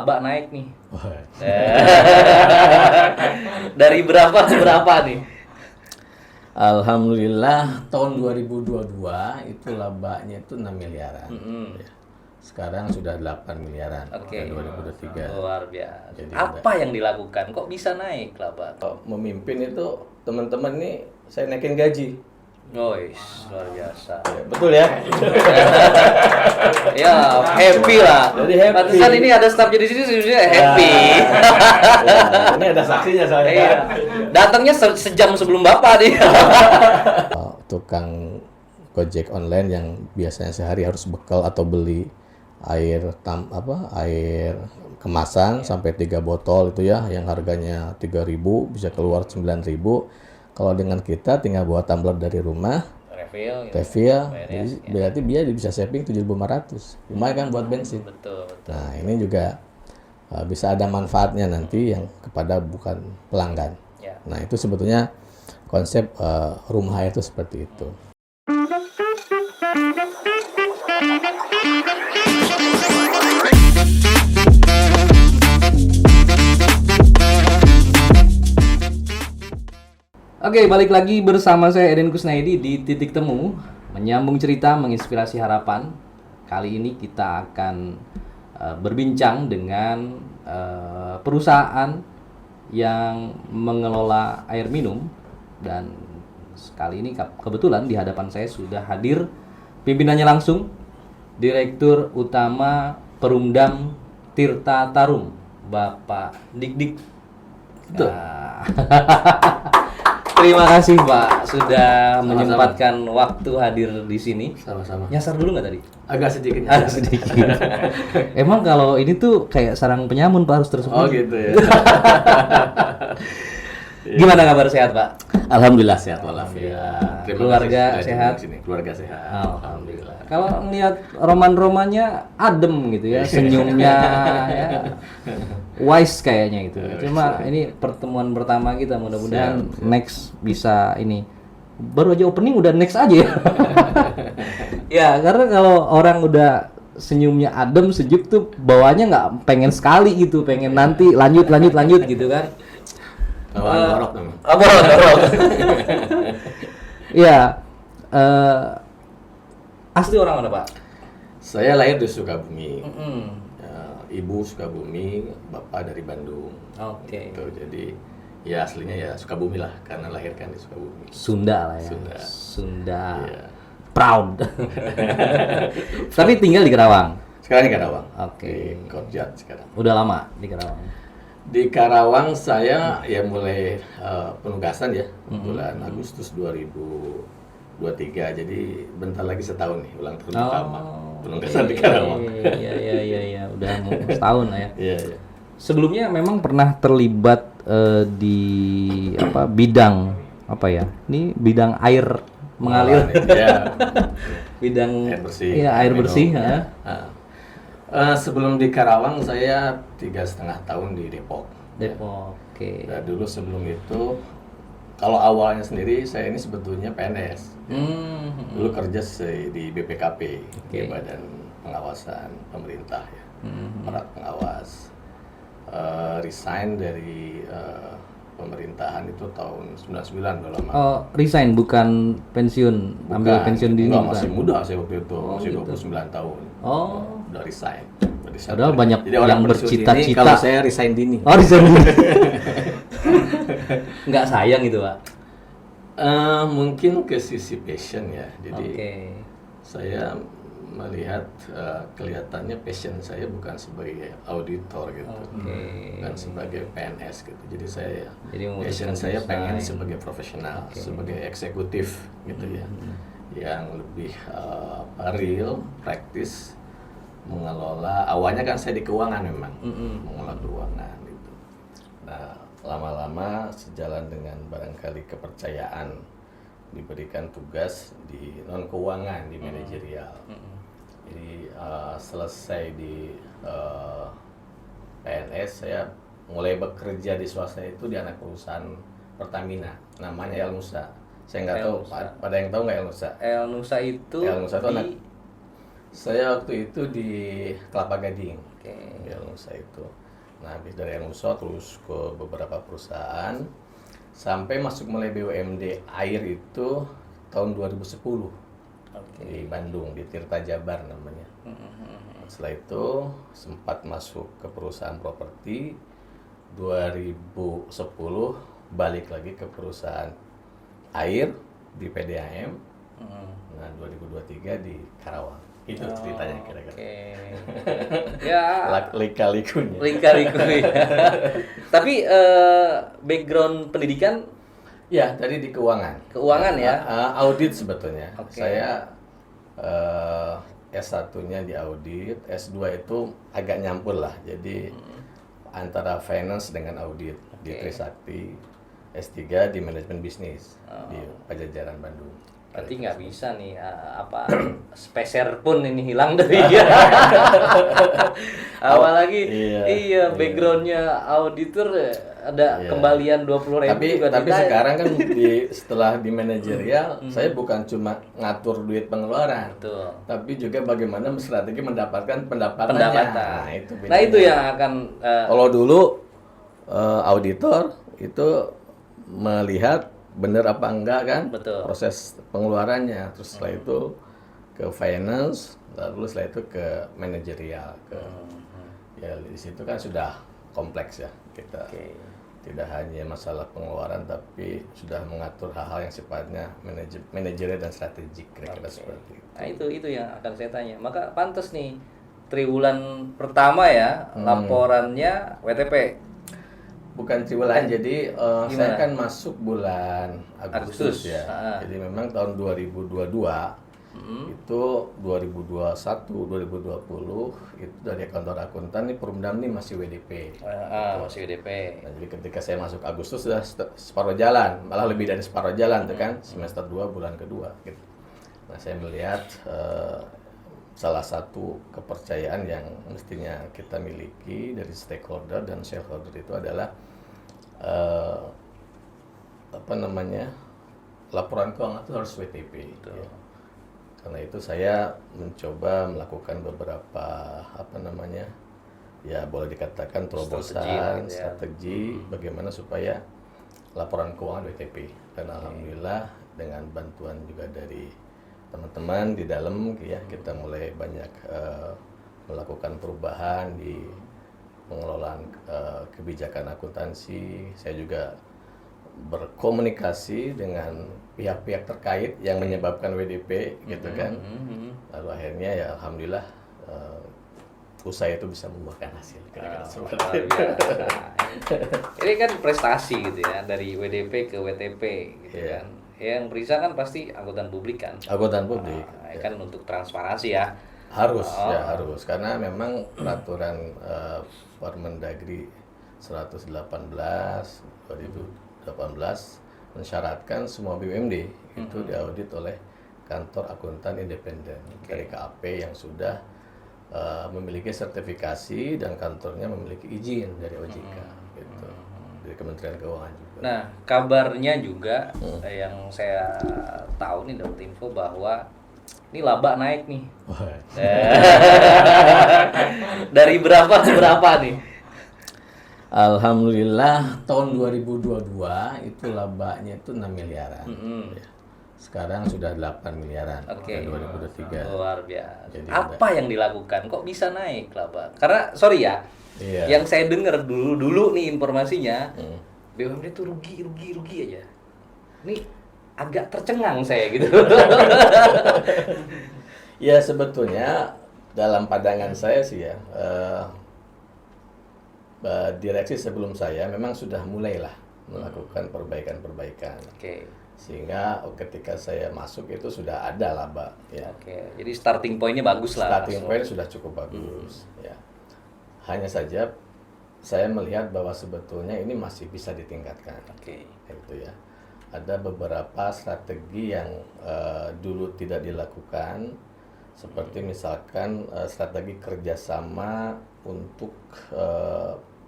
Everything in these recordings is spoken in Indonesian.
laba naik nih. Dari berapa ke berapa nih? Alhamdulillah tahun 2022 itu labanya itu 6 miliaran. Ya. Sekarang sudah 8 miliaran. Oke. 2023. Luar biasa. Jadi Apa yang dilakukan? Kok bisa naik laba? Kalau memimpin itu teman-teman nih saya naikin gaji. Guys, luar biasa. Ya, betul ya? Ya, happy lah. Jadi happy. Pantesan ini ada staff jadi sini sebenarnya happy. Ya, ini ada saksinya saya. Iya. Datangnya sejam sebelum Bapak dia. Tukang Gojek online yang biasanya sehari harus bekal atau beli air air kemasan sampai 3 botol itu ya yang harganya 3.000 bisa keluar 9.000. Kalau dengan kita tinggal bawa tumbler dari rumah, refill, jadi berarti dia bisa saving 7.500. Lumayan kan buat bensin. Betul. Nah, ini juga bisa ada manfaatnya nanti yang kepada bukan pelanggan. Ya. Nah, itu sebetulnya konsep rumah itu seperti itu. Oke, balik lagi bersama saya Eden Kusnaidi di Titik Temu, menyambung cerita menginspirasi harapan. Kali ini kita akan berbincang dengan perusahaan yang mengelola air minum, dan sekali ini kebetulan di hadapan saya sudah hadir pimpinannya langsung, Direktur Utama Perumdam Tirta Tarum, Bapak Dik. Betul. Terima kasih Pak sudah menyempatkan waktu hadir di sini. Sama-sama. Nyasar dulu nggak tadi? Agak sedikit. Ada sedikit. Emang kalau ini tuh kayak sarang penyamun Pak, harus terus. Oh gitu ya. Gimana kabar, sehat Pak? Alhamdulillah sehat walafiat. Keluarga sehat? Keluarga sehat. Alhamdulillah. Kalau ngelihat roman-romannya adem gitu ya, senyumnya ya. Wise kayaknya gitu. Cuma ini pertemuan pertama kita, mudah-mudahan next bisa ini. Baru aja opening udah next aja ya. Ya, karena kalau orang udah senyumnya adem, sejuk tuh bawaannya nggak pengen sekali gitu, pengen nanti lanjut gitu kan. Borok memang. Borok. Iya. Asli orang mana, Pak? Saya lahir di Sukabumi. Ibu Sukabumi, bapak dari Bandung. Oke. Gitu. Jadi ya aslinya ya Sukabumi lah, karena lahirkan di Sukabumi. Sunda lah ya. Sunda. Iya. Proud. Tapi tinggal di Karawang. Sekarang di Karawang. Oke. Di Korjat sekarang. Udah lama di Karawang. Di Karawang saya ya mulai penugasan ya bulan Agustus 2023. Jadi bentar lagi setahun nih ulang tahun pertama penugasan di Karawang. Iya. Udah mau setahun lah ya. Iya. Sebelumnya memang pernah terlibat di bidang apa ya? Ini bidang air mengalir. Iya. Bidang air bersih. Iya, air bersih. Ya. Sebelum di Karawang saya 3,5 tahun di Depok. Oke. Nah, dulu sebelum itu, kalau awalnya sendiri saya ini sebetulnya PNS. Dulu kerja di BPKP, di Badan Pengawasan Pemerintah ya, perat pengawas. Resign dari pemerintahan itu tahun 99 udah lama. Oh, resign bukan pensiun, ambil pensiun dini. Enggak, masih muda saya waktu itu, masih 29 tahun. Oh. Udah resign. Padahal banyak jadi orang yang bercita-cita. Kalau saya resign dini. Oh, resign dini. Nggak sayang itu, Pak. Mungkin ke sisi passion ya. Jadi saya melihat kelihatannya passion saya bukan sebagai auditor gitu, bukan sebagai PNS gitu. Jadi passion saya pengen sebagai profesional, sebagai eksekutif gitu ya, yang lebih real, praktis, mengelola. Awalnya kan saya di keuangan memang, mengelola keuangan gitu. Nah, lama-lama sejalan dengan barangkali kepercayaan, diberikan tugas di non keuangan, di manajerial. Jadi selesai di PNS, saya mulai bekerja di swasta itu di anak perusahaan Pertamina, namanya El Nusa. Saya nggak tahu, pada yang tahu nggak El Nusa? El Nusa itu anak. Saya waktu itu di Kelapa Gading, Elnusa itu. Nah, habis dari Elnusa terus ke beberapa perusahaan sampai masuk mulai BUMD air itu tahun 2010 di Bandung, di Tirta Jabar namanya. Setelah itu sempat masuk ke perusahaan properti. 2010 balik lagi ke perusahaan air di PDAM. Nah, 2023 di Karawang. Itu ceritanya kira-kira. Ya. Lika-likunya. Tapi background pendidikan? Ya, tadi di keuangan. Keuangan ya? Audit sebetulnya. Saya S1-nya di audit, S2 itu agak nyampur lah. Jadi antara finance dengan audit di Trisakti, S3 di manajemen bisnis di Pajajaran Bandung. Berarti nggak bisa nih speser pun ini hilang dari dia. Apalagi backgroundnya auditor ada kembalian 20.000 juga. Tapi sekarang kan setelah di manajerial saya bukan cuma ngatur duit pengeluaran, tapi juga bagaimana strategi mendapatkan pendapatannya. Nah itu yang akan. Kalau dulu auditor itu melihat bener apa enggak kan proses pengeluarannya, terus setelah itu ke finance, lalu setelah itu ke manajerial, ya di situ kan sudah kompleks ya kita tidak hanya masalah pengeluaran tapi sudah mengatur hal-hal yang sifatnya manajerial dan strategik kira-kira seperti itu. Nah itu yang akan saya tanya. Maka pantas nih triwulan pertama ya laporannya WTP. Bukan triwulan, jadi saya kan masuk bulan Agustus ya. Jadi memang tahun 2022 itu 2021, 2020 itu dari kantor akuntan nih Perumdam nih masih WDP. Masih WDP. Nah, jadi ketika saya masuk Agustus sudah separuh jalan, malah lebih dari separuh jalan tuh kan, semester 2 bulan kedua gitu. Nah, saya melihat salah satu kepercayaan yang mestinya kita miliki dari stakeholder dan shareholder itu adalah laporan keuangan itu harus WTP. Ya. Karena itu saya mencoba melakukan beberapa ya boleh dikatakan terobosan, strategi bagaimana supaya laporan keuangan WTP. Dan alhamdulillah dengan bantuan juga dari teman-teman di dalam ya kita mulai banyak melakukan perubahan di pengelolaan kebijakan akuntansi. Saya juga berkomunikasi dengan pihak-pihak terkait yang menyebabkan WDP gitu kan. Lalu akhirnya ya alhamdulillah usaha itu bisa membuahkan hasil. Ini kan prestasi gitu ya dari WDP ke WTP gitu kan. Yang periksa kan pasti akuntan publik kan. Akuntan publik. Kan untuk transparansi ya. Harus harus karena memang peraturan Permendagri 118 2018 mensyaratkan semua BUMD itu diaudit oleh kantor akuntan independen dari KAP yang sudah memiliki sertifikasi dan kantornya memiliki izin dari OJK gitu. Dari Kementerian Keuangan juga. Nah, kabarnya juga yang saya tahu nih dapat info bahwa ini laba naik nih. Dari berapa ke berapa nih? Alhamdulillah tahun 2022 itu labanya itu 6 miliaran. Sekarang sudah 8 miliaran. 2023. Luar biasa. Jadi apa yang dilakukan? Kok bisa naik laba? Karena sorry ya, yang saya dengar dulu nih informasinya, BUMD itu rugi aja. Ini agak tercengang saya gitu. Ya sebetulnya dalam pandangan saya sih ya, direksi sebelum saya memang sudah mulailah melakukan perbaikan-perbaikan. Sehingga ketika saya masuk itu sudah ada laba. Ya. Jadi starting point-nya bagus lah. Starting point sudah cukup bagus. Ya. Hanya saja saya melihat bahwa sebetulnya ini masih bisa ditingkatkan. Itu ya. Ada beberapa strategi yang dulu tidak dilakukan, seperti misalkan strategi kerjasama untuk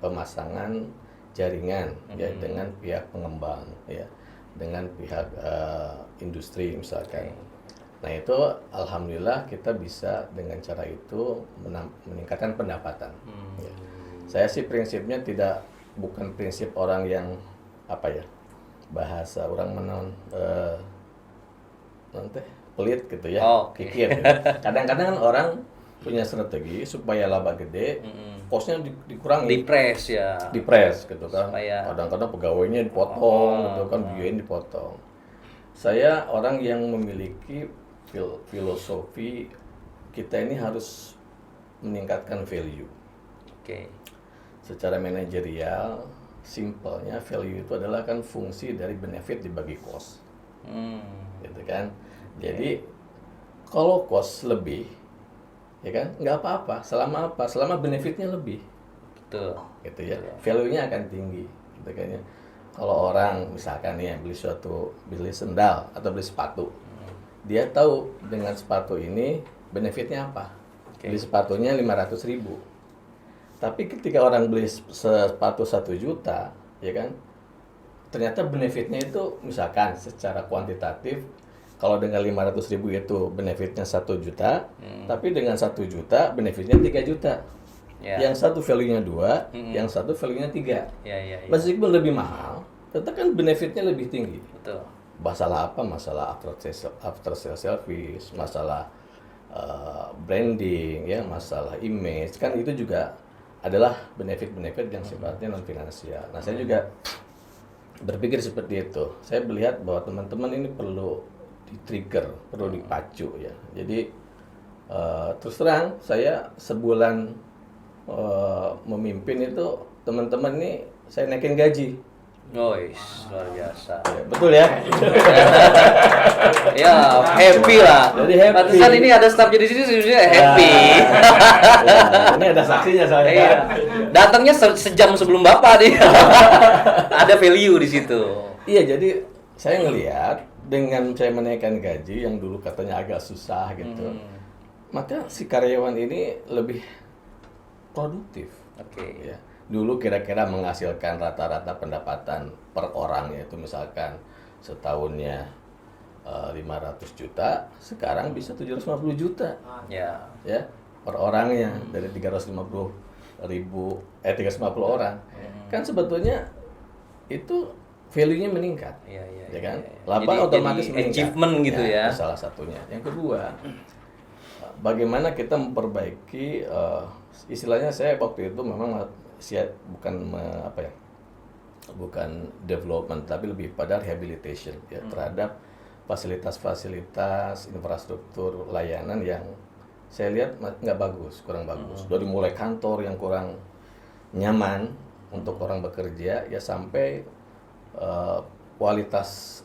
pemasangan jaringan ya dengan pihak pengembang ya, dengan pihak industri misalkan. Nah itu alhamdulillah kita bisa dengan cara itu meningkatkan pendapatan. Ya. Saya sih prinsipnya bukan prinsip orang yang apa ya, bahasa orang nanti pelit gitu ya, pikir. Gitu. Kadang-kadang kan orang punya strategi supaya laba gede, kosnya dikurangi. Dipres gitu kan. Kadang-kadang pegawainya dipotong gitu kan, biayanya dipotong. Saya orang yang memiliki filosofi kita ini harus meningkatkan value. Secara manajerial, simpelnya value itu adalah kan fungsi dari benefit dibagi cost. Gitu kan. Jadi kalau cost lebih, ya kan, nggak apa-apa. Selama benefitnya lebih. Betul. Gitu ya. Value-nya akan tinggi. Gitu kan ya. Kalau orang misalkan nih beli sendal atau beli sepatu, dia tahu dengan sepatu ini benefitnya apa. Beli sepatunya 500.000. Tapi ketika orang beli sepatu 1 juta, ya kan, ternyata benefitnya itu misalkan secara kuantitatif, kalau dengan 500.000 itu benefitnya 1 juta, tapi dengan 1 juta benefitnya 3 juta. Yang satu value-nya 2, yang satu value-nya 3. Meskipun lebih mahal, tetap kan benefitnya lebih tinggi. Betul. Masalah apa? Masalah after sales service, masalah branding, ya, masalah image, kan itu juga adalah benefit-benefit yang sifatnya non finansial. Nah, saya juga berpikir seperti itu. Saya melihat bahwa teman-teman ini perlu di-trigger, perlu dipacu ya. Jadi terus terang saya sebulan memimpin itu teman-teman ini saya naikin gaji. Luar biasa. Ya, betul ya. Ya, happy lah. Jadi happy. Pantesan ini ada staff di sini sebenarnya happy. Ini ada saksinya saya. Iya. Datangnya sejam sebelum Bapak nih. Ada value di situ. Iya, jadi saya ngelihat dengan saya menaikkan gaji yang dulu katanya agak susah gitu. Maka si karyawan ini lebih produktif. Ya. Dulu kira-kira menghasilkan rata-rata pendapatan per orang yaitu misalkan setahunnya 500 juta, sekarang bisa 750 juta. Ya, per orangnya dari 350 orang. Kan sebetulnya itu value-nya meningkat. Ya kan? Laba otomatis meningkat. Achievement gitu ya. Salah satunya. Yang kedua, bagaimana kita memperbaiki istilahnya saya waktu itu memang bukan development tapi lebih pada rehabilitation ya terhadap fasilitas-fasilitas infrastruktur layanan yang saya lihat nggak bagus, kurang bagus. Dari mulai kantor yang kurang nyaman untuk orang bekerja ya sampai kualitas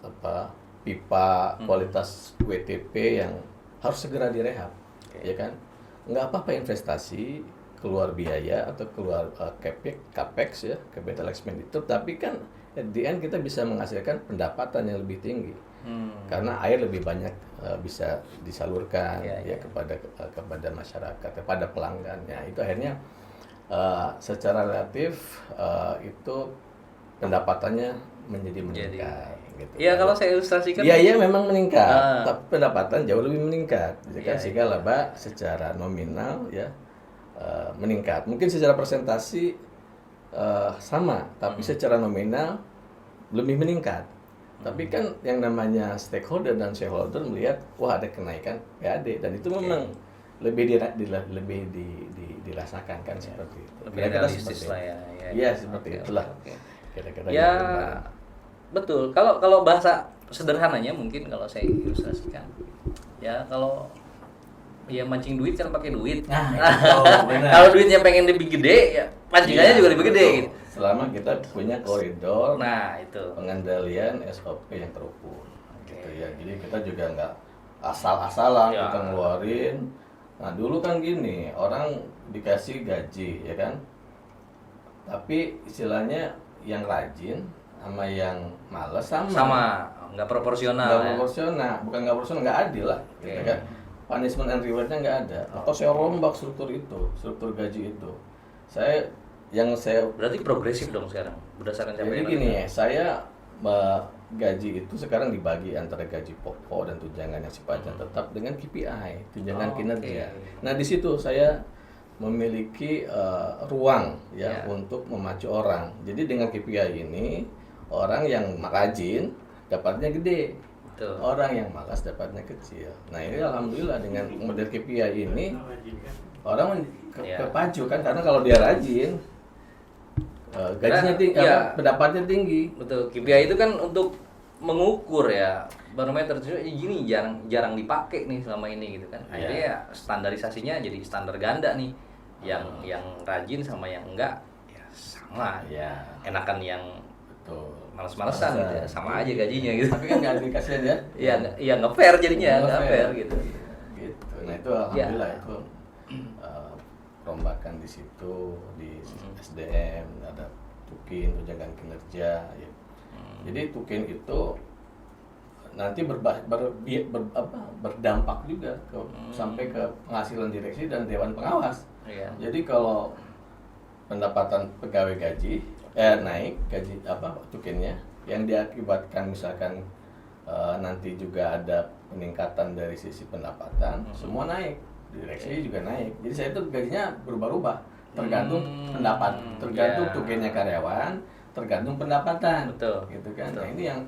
pipa, kualitas WTP yang harus segera direhab, ya kan? Nggak apa-apa investasi keluar biaya atau keluar capex ya, capital expenditure, tapi kan at the end kita bisa menghasilkan pendapatan yang lebih tinggi karena air lebih banyak bisa disalurkan kepada masyarakat, kepada pelanggannya. Itu akhirnya secara relatif itu pendapatannya menjadi meningkat. Gitu. Ya kalau saya ilustrasikan. Iya memang meningkat, tapi pendapatan jauh lebih meningkat, sehingga laba secara nominal ya. Meningkat. Mungkin secara presentasi sama, tapi secara nominal lebih meningkat. Tapi kan yang namanya stakeholder dan shareholder melihat, wah ada kenaikan PAD dan itu memang lebih dirasakan kan seperti itu. Lebih realistis lah ya. Iya seperti itulah. Kira-kira ya betul. Kalau bahasa sederhananya mungkin kalau saya ilustrasikan, ya kalau ya mancing duit kan pakai duit. Kalau duitnya pengen lebih gede ya pancingannya juga lebih gede gitu. Selama kita punya koridor itu pengendalian SOP yang terukur gitu ya. Jadi kita juga nggak asal-asalan kita ngeluarin. Nah dulu kan gini, orang dikasih gaji ya kan, tapi istilahnya yang rajin sama yang malas sama nggak proporsional. Bukan nggak proporsional, nggak adil lah gitu kan. Punishment and reward-nya nggak ada. Atau saya rombak struktur gaji itu. Saya berarti progresif dong sekarang berdasarkan capaian. Jadi gini ya, saya gaji itu sekarang dibagi antara gaji pokok dan tunjangan yang sifatnya tetap dengan KPI, tunjangan kinerja. Nah, di situ saya memiliki ruang ya untuk memacu orang. Jadi dengan KPI ini orang yang rajin dapatnya gede. Betul. Orang yang malas dapatnya kecil. Nah, ini alhamdulillah dengan model KPI ini orang kepacu kan, karena kalau dia rajin gajinya tinggi, pendapatnya tinggi. Betul. KPI itu kan untuk mengukur ya, barometer gini jarang dipakai nih selama ini gitu kan. Akhirnya ya standarisasinya jadi standar ganda nih. Yang rajin sama yang enggak ya sama. Enakan yang males-malesan gitu ya, sama aja gajinya gitu. Tapi kan nggak dikasih ya? Iya nggak fair jadinya, nggak fair gitu. Nah itu alhamdulillah itu perombakan di situ di SDM, ada tukin tunjangan kinerja ya. Jadi tukin itu nanti berdampak juga sampai ke penghasilan direksi dan dewan pengawas. Jadi kalau pendapatan pegawai gaji naik gaji tukinnya yang diakibatkan misalkan nanti juga ada peningkatan dari sisi pendapatan, semua naik, direksi juga naik. Jadi saya itu gajinya berubah-ubah tergantung pendapat, tergantung tukinnya karyawan, tergantung pendapatan. Betul. Gitu kan. Nah, ini yang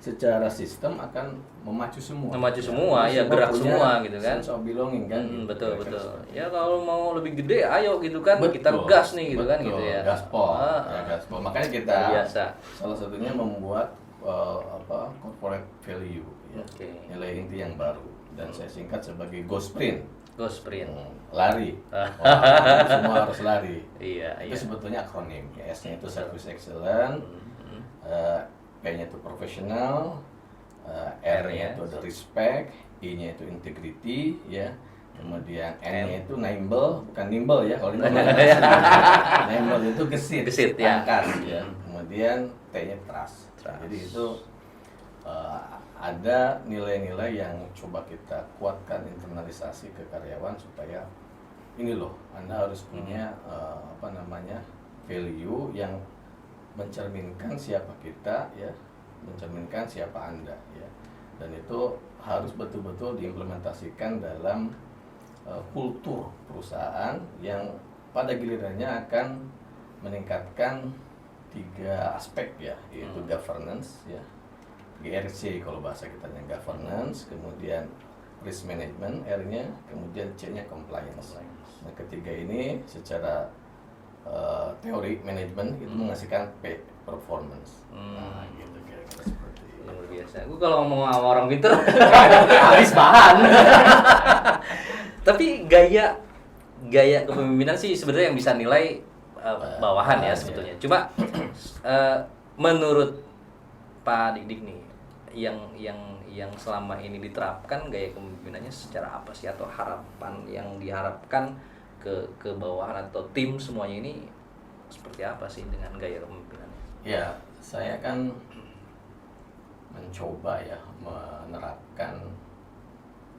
secara sistem akan memacu semua. Ya gerak semua gitu kan. Sense of belonging kan. Betul. Ya kalau mau lebih gede ayo gitu kan, kita gas nih gitu kan gitu ya. Gaspol. Makanya kita salah satunya membuat corporate value ya. Nilai inti yang baru dan saya singkat sebagai Go-Sprint. Lari. Semua harus lari. Itu sebetulnya akronim. S-nya itu service excellence. P-nya itu profesional, R-nya itu ada respect, I-nya itu integrity, ya. Kemudian N-nya itu nimble, bukan nimble ya, kalau nimble nimble itu gesit, tangkas, ya. Kemudian T-nya trust. Jadi itu ada nilai-nilai yang coba kita kuatkan internalisasi ke karyawan supaya ini loh, Anda harus punya value yang mencerminkan siapa kita ya, mencerminkan siapa Anda ya, dan itu harus betul-betul diimplementasikan dalam kultur perusahaan yang pada gilirannya akan meningkatkan 3 aspek ya, yaitu governance ya, GRC kalau bahasa kitanya governance, kemudian risk management R-nya, kemudian C-nya compliance. Nah, ketiga ini secara teori manajemen itu menghasilkan P, performance. Nah, gitu kira-kira seperti itu. Luar biasa. Gue kalau ngomong sama orang pinter habis bahan. Tapi gaya kepemimpinan sih sebenarnya yang bisa nilai bawahan ya sebetulnya. Cuma menurut Pak Dik nih, yang selama ini diterapkan gaya kepemimpinannya secara apa sih, atau harapan yang diharapkan ke bawahan atau tim semuanya ini seperti apa sih dengan gaya kepemimpinannya? Ya, saya kan mencoba ya menerapkan,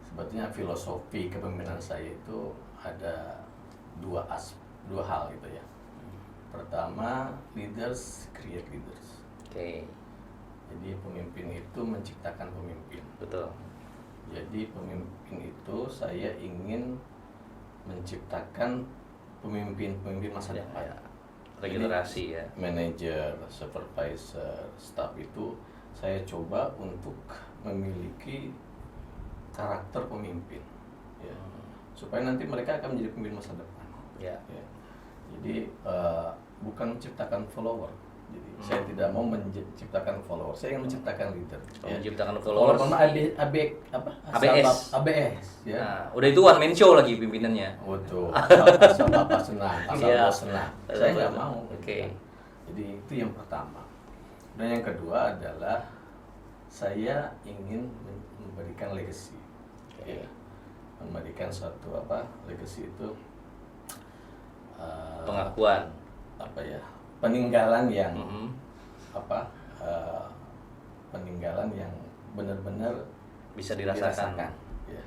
sebetulnya filosofi kepemimpinan saya itu ada dua hal gitu ya. Pertama, leaders create leaders. Jadi pemimpin itu menciptakan pemimpin. Betul. Jadi pemimpin itu saya ingin menciptakan pemimpin masa depan. Regenerasi ya. Manajer, supervisor, staff itu saya coba untuk memiliki karakter pemimpin, ya, supaya nanti mereka akan menjadi pemimpin masa depan. Ya. Jadi bukan menciptakan follower. Jadi saya tidak mau menciptakan follower, saya ingin menciptakan leader. Menciptakan follower. ABS. Ya. Nah, udah itu one man show lagi pimpinannya. Betul. Asal bapak senang, asal bos senang. Saya nggak mau. Jadi itu yang pertama. Dan yang kedua adalah saya ingin memberikan legacy. Memberikan suatu legacy itu pengakuan. Peninggalan yang peninggalan yang benar-benar bisa dirasakan. Ya.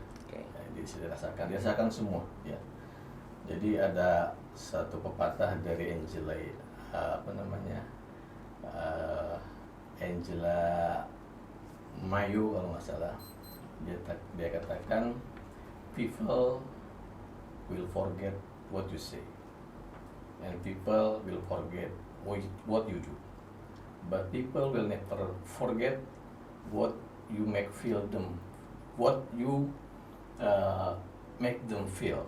Dirasakan semua ya. Jadi ada satu pepatah dari Angela Angela Mayu kalau nggak salah, dia katakan people will forget what you say and people will forget what you do, but people will never forget what you what you make them feel.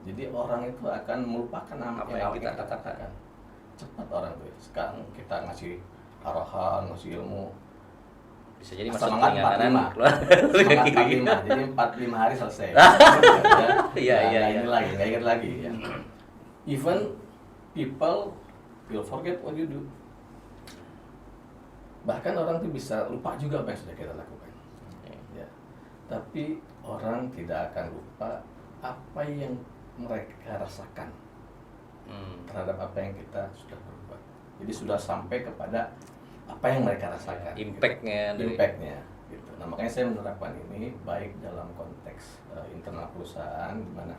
Jadi orang itu akan melupakan apa yang kita katakan. Cepat orang tuh. Sekarang kita ngasih arahan, ngasih ilmu. Bisa jadi masuk semangat 45. Semangat 45. Jadi 45 hari selesai. Iya. Ini lagi, nggak ingat lagi ya. Even people will forget what you do. Bahkan orang tuh bisa lupa juga apa yang sudah kita lakukan. Ya. Tapi orang tidak akan lupa apa yang mereka rasakan terhadap apa yang kita sudah berbuat. Jadi sudah sampai kepada apa yang mereka rasakan. Impactnya. Gitu. Nah, makanya saya menerapkan ini baik dalam konteks internal perusahaan, di mana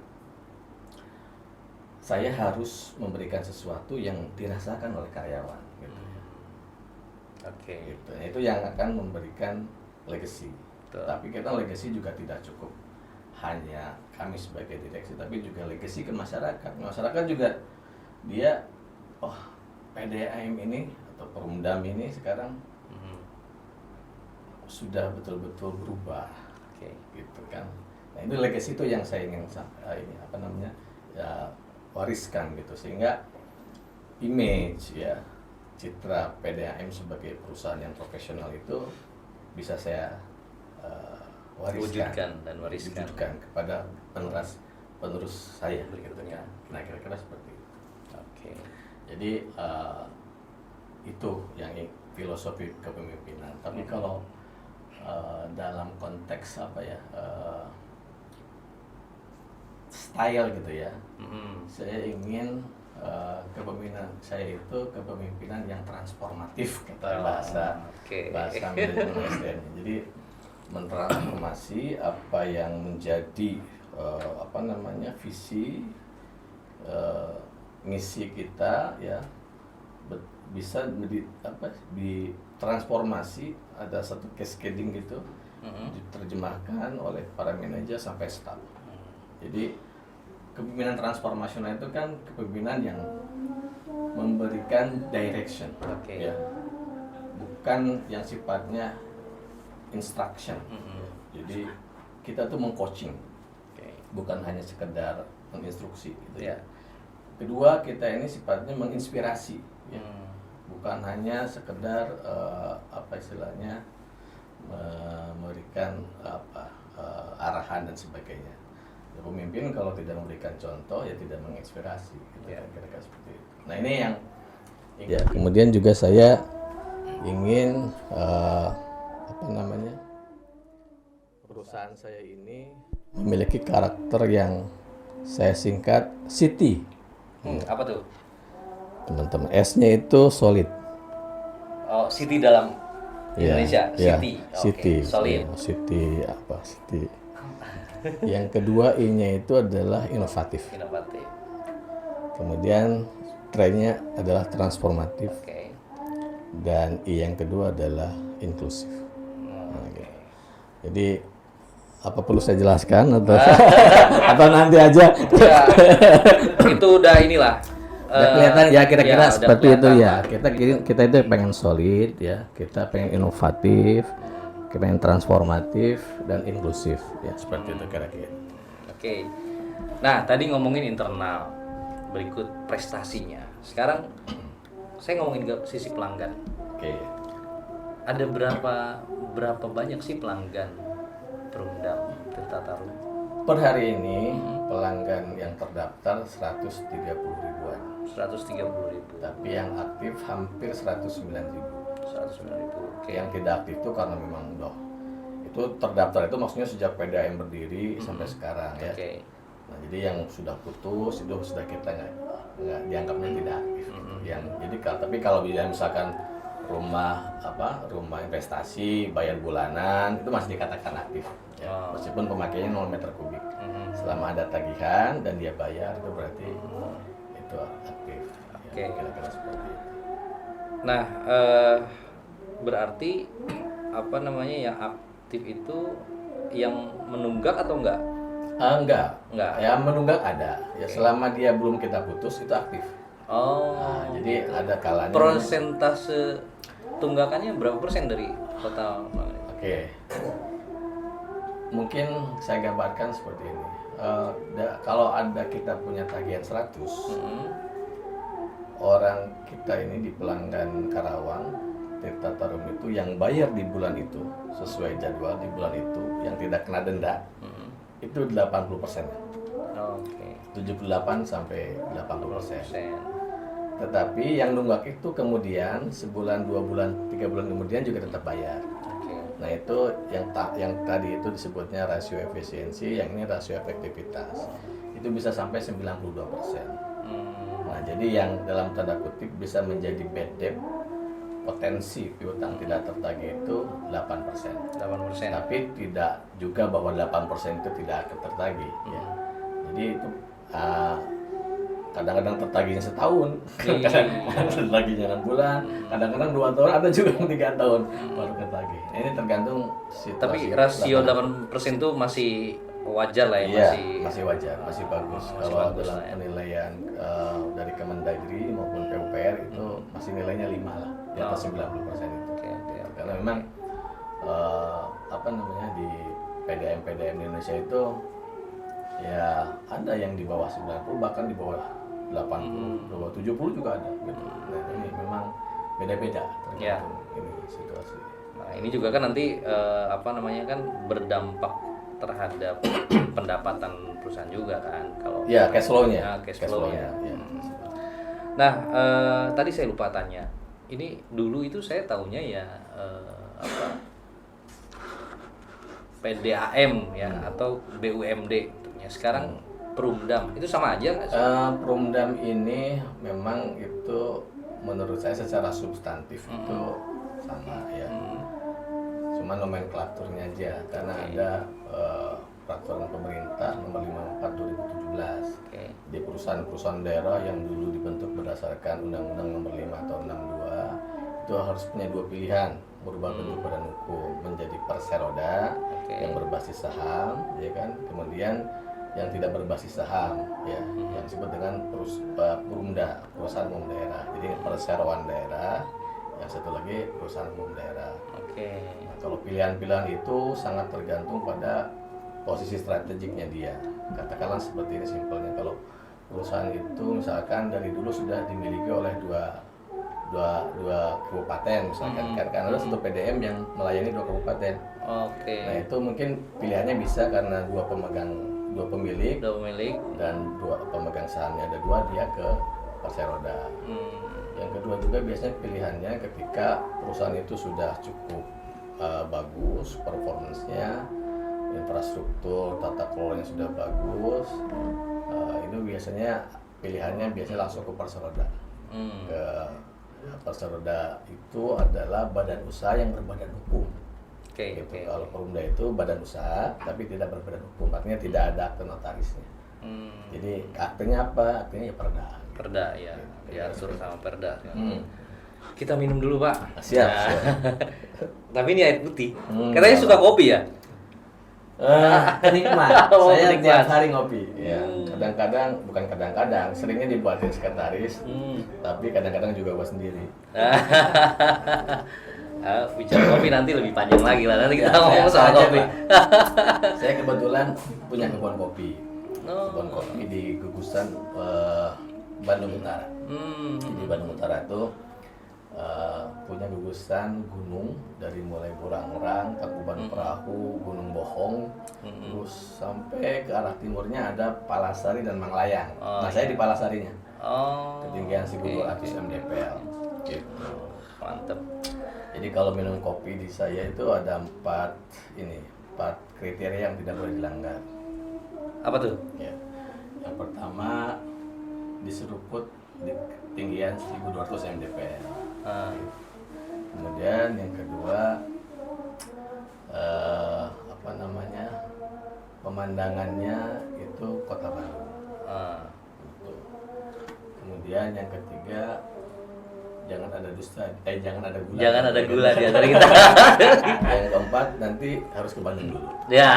saya harus memberikan sesuatu yang dirasakan oleh karyawan. Gitu. Gitu. Nah, itu yang akan memberikan legacy. Tapi kita legacy juga tidak cukup hanya kami sebagai direksi, tapi juga legacy ke masyarakat. Masyarakat juga dia, PDAM ini atau Perumdam ini sekarang sudah betul-betul berubah, gitu kan. Nah, itu legacy itu yang saya ingin wariskan gitu, sehingga image ya, citra PDAM sebagai perusahaan yang profesional itu bisa saya wujudkan kepada penerus saya, gitu kan. Nah, kira-kira seperti itu. Jadi itu yang filosofi kepemimpinan. Tapi kalau dalam konteks style gitu ya, saya ingin kepemimpinan saya itu kepemimpinan yang transformatif, kata bahasa manajemen SDM. Jadi mentransformasi apa yang menjadi visi misi kita ya, bisa ditransformasi, ada satu cascading gitu, diterjemahkan oleh para manajer sampai staff. Jadi kepemimpinan transformasional itu kan kepemimpinan yang memberikan direction, ya, bukan yang sifatnya instruction. Jadi kita tuh mengcoaching, bukan hanya sekedar menginstruksi gitu ya. Kedua, kita ini sifatnya menginspirasi, ya. Bukan hanya sekedar memberikan arahan dan sebagainya. Ya, pemimpin kalau tidak memberikan contoh ya tidak menginspirasi, gitu, kira-kira seperti itu. Nah, ini yang ya, kemudian juga saya ingin perusahaan saya ini memiliki karakter yang saya singkat City. Apa tuh? Teman-teman, S-nya itu solid. Oh, City dalam Indonesia, City. City. Solid. City. Yang kedua, I-nya itu adalah inovatif. Kemudian T-nya adalah transformatif. Dan I yang kedua adalah inklusif. Gitu. Jadi apa perlu saya jelaskan atau nanti aja? Ya, itu udah inilah. Udah kelihatan ya, kira-kira seperti itu ya. Kita itu pengen solid ya, kita pengen inovatif, kita pengen transformatif dan inklusif ya, seperti itu kira-kira. Nah, tadi ngomongin internal, berikut prestasinya. Sekarang saya ngomongin ke sisi pelanggan. Ada berapa banyak sih pelanggan Perumdam Tirta Tarum? Per hari ini pelanggan yang terdaftar 130 ribuan. 130 ribu. Tapi yang aktif hampir 109 ribu. 109 ribu. Yang tidak aktif itu karena memang itu terdaftar itu maksudnya sejak PDAM berdiri sampai sekarang ya. Nah, jadi yang sudah putus itu sudah kita nggak dianggapnya tidak aktif. Tapi kalau misalkan rumah investasi bayar bulanan itu masih dikatakan aktif ya. Meskipun pemakaiannya 0 meter kubik. Selama ada tagihan dan dia bayar itu berarti itu aktif. Ya, kira-kira seperti itu. Nah, berarti apa namanya yang aktif itu yang menunggak atau enggak? Enggak. Enggak. Ya menunggak ada. Ya selama dia belum kita putus itu aktif. Oh. Nah, jadi ada kalanya. Persentase tunggakannya berapa persen dari total? Oke. Mungkin saya gambarkan seperti ini. Kalau ada kita punya tagihan 100, orang kita ini di pelanggan Karawang Tirta Tarum itu yang bayar di bulan itu sesuai jadwal di bulan itu yang tidak kena denda itu 80%. Oke. 78 sampai 80%. Tetapi yang nunggak itu kemudian sebulan, 2 bulan, 3 bulan kemudian juga tetap bayar. Nah itu yang tadi itu disebutnya rasio efisiensi, yang ini rasio efektivitas. Itu bisa sampai 92%. Nah jadi yang dalam tanda kutip bisa menjadi bad debt, potensi piutang tidak tertagih itu 8%. 8%. Tapi tidak juga bahwa 8% itu tidak akan tertagih. Ya. Jadi itu kadang-kadang tertagihnya setahun, kadang-kadang tertagihnya 6 bulan, kadang-kadang 2 tahun, ada juga yang 3 tahun baru tertagih. Ini tergantung situasi. Tapi rasio 8% itu masih wajar lah ya, iya, masih wajar, masih bagus. Masih Kalau bagus dalam lah ya. penilaian dari Kemendagri maupun PUPR itu masih nilainya 5 lah, di atas 90% itu. Oke. Karena memang apa namanya di PDM di Indonesia itu ya ada yang di bawah 90 bahkan di bawah 80, di bawah 70 juga ada gitu. Nah, ini memang beda-beda tergantung ini situasi. Nah, ini juga kan nanti apa namanya kan berdampak terhadap pendapatan perusahaan juga kan kalau ya cash flow-nya. Nah, cash flow-nya. Ya. Nah, tadi saya lupa tanya. Ini dulu itu saya tahunya ya apa PDAM ya atau BUMD tentunya. Sekarang Perumdam itu sama aja nggak sih? Perumdam ini memang itu menurut saya secara substantif itu sama ya. Cuma nomenklaturnya aja karena ada peraturan pemerintah nomor 54 2017 di perusahaan-perusahaan daerah yang dulu dibentuk berdasarkan Undang-Undang nomor 5 atau 62 itu harus punya 2 pilihan merubah bentuk badan hukum menjadi perseroda yang berbasis saham ya kan, kemudian yang tidak berbasis saham ya yang disebut dengan Perumda, perusahaan umum daerah. Jadi perseroan daerah, yang satu lagi perusahaan umum daerah. Nah, kalau pilihan-pilihan itu sangat tergantung pada posisi strategiknya dia. Katakanlah seperti ini simpelnya, kalau perusahaan itu misalkan dari dulu sudah dimiliki oleh dua kabupaten misalkan, karena ada satu PDM yang melayani 2 kabupaten. Nah itu mungkin pilihannya bisa karena dua pemilik dan 2 pemegang sahamnya ada 2, dia ke perseroda. Yang kedua juga biasanya pilihannya ketika perusahaan itu sudah cukup bagus performance-nya, infrastruktur tata kelolanya sudah bagus, itu biasanya pilihannya langsung ke perseroda. Ke perseroda itu adalah badan usaha yang berbadan hukum. Kalau Perumda itu badan usaha tapi tidak berbadan hukum, artinya tidak ada akte notarisnya. Jadi aktenya apa? Aktenya ya perda. Perda ya, diatur sama perda. Kita minum dulu Pak. Siap. Tapi ini air putih. Katanya suka kopi ya? Penikmat. Saya penikmat. tiap hari ngopi. Ya, kadang-kadang, seringnya dibuatin sekretaris, tapi kadang-kadang juga buat sendiri. Bicara kopi nanti lebih panjang lagi lah. Nanti kita ngomong soal kopi. Saya kebetulan punya kebun kopi. Kebun kopi di gugusan Bandung Utara. Di Bandung Utara itu punya gugusan gunung dari mulai Burangrang, Tangkuban Perahu, Gunung Bohong, terus sampai ke arah timurnya ada Palasari dan Manglayang. Saya di Palasarinya. Ketinggian 1.200 mdpl. Gitu. Mantep. Jadi kalau minum kopi di saya itu ada 4 kriteria yang tidak boleh dilanggar. Apa tuh? Ya. Yang pertama diseruput di ketinggian 1.200 mdpl. Kemudian yang kedua pemandangannya itu kota Bandung. Gitu. Kemudian yang ketiga jangan ada dusta, jangan ada gula. Jangan ada gula di antara kita. Yang keempat, nanti harus ke Bandung dulu. Ya.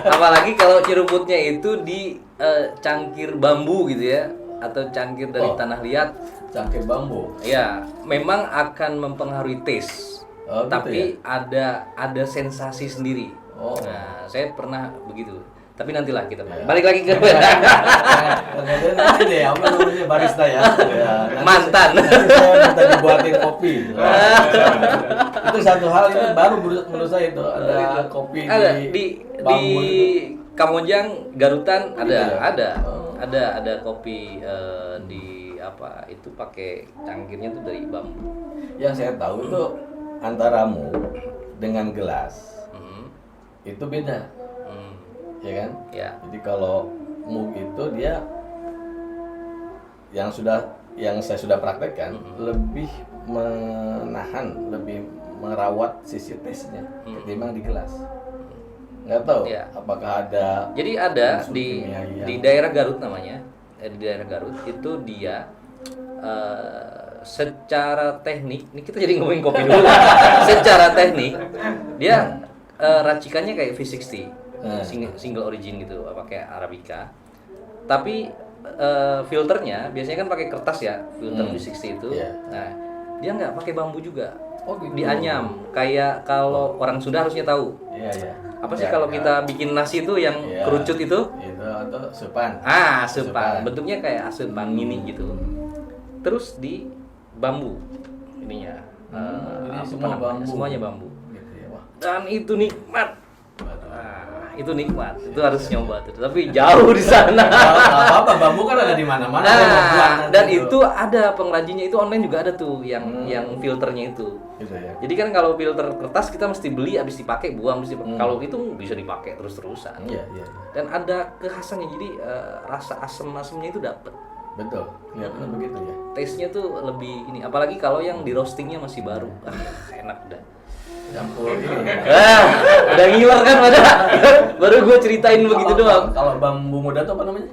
Apalagi kalau nyeruputnya itu di cangkir bambu gitu ya, atau cangkir dari tanah liat. Cangkir bambu. Ya, memang akan mempengaruhi taste. Oh, tapi gitu ada sensasi sendiri. Oh. Nah, saya pernah begitu. Tapi nantilah kita balik lagi ke Kemudian nanti deh, apa namanya barista ya. Nanti mantan. Nanti saya minta dibuatin kopi. Itu satu hal itu baru menurut saya itu ada kopi Ada di di bambu itu. Kamojang, Garutan Gitu ya? ada kopi di apa itu pakai cangkirnya tuh dari bambu. Yang saya tahu itu antara mug dengan gelas itu beda. Ya kan? Ya. Jadi kalau mug itu dia yang saya sudah praktekkan lebih menahan, lebih merawat sisi taste-nya ketimbang di gelas. Nggak tahu Ya. apakah ada. Jadi ada unsur di kimia yang- di daerah Garut namanya, di daerah Garut itu dia secara teknik, ini kita jadi ngomongin kopi dulu. Secara teknik dia racikannya kayak V60, single origin gitu, pakai Arabica. Tapi filternya biasanya kan pakai kertas ya, filter V60 itu. Iya. Nah, dia nggak pakai bambu juga. Oh, gitu. Dianyam, kayak kalau orang Sunda harusnya tahu. Iya, iya. Apa sih kalau kita bikin nasi itu yang Iya. kerucut itu? Itu atau supan. Asupan. Bentuknya kayak asupan mini gitu. Terus di bambu ininya. Jadi apa semua namanya? bambu. Semuanya bambu. Gitu ya. Wah. Dan itu nikmat. Itu nikmat. Itu harus nyoba tuh. Tapi jauh di sana. Nggak apa-apa, bambu kan ada di mana-mana. Saya mau buat nanti Dan tuh. itu ada pengrajinnya, itu online juga ada tuh yang filternya itu. Gitu ya. Jadi kan kalau filter kertas kita mesti beli, habis dipakai buang, mesti kalau itu bisa dipakai terus-terusan. Iya, iya. Dan ada kekhasannya, jadi rasa asam-asamnya itu dapet. Betul. Kelihatannya begitu ya. Taste-nya tuh lebih ini, apalagi kalau yang di roastingnya masih baru. Enak udah. Campur ini. Udah ngiler kan pada. Baru gue ceritain begitu doang. Kalau bambu muda tuh apa namanya?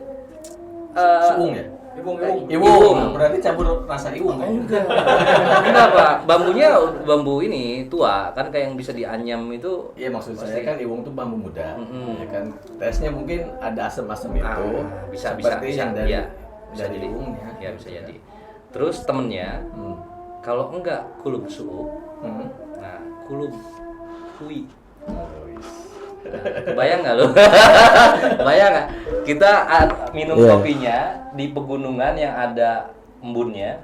Suung ya? Iwung. Iwung. Berarti campur rasa iwung kan? Kenapa? Bambunya bambu ini tua kan, kayak yang bisa dianyam itu. Iya, maksud saya kan iwung tuh bambu muda. Ya kan tesnya mungkin ada asam-asam itu. Bisa seperti yang dari ya, bisa dari jadi. iwungnya. Ya bisa jadi. Terus temennya kalau enggak kulub suuk, nah kulub hui. Kebayang nggak lo? Kebayang nggak? Kita minum kopinya di pegunungan yang ada embunnya,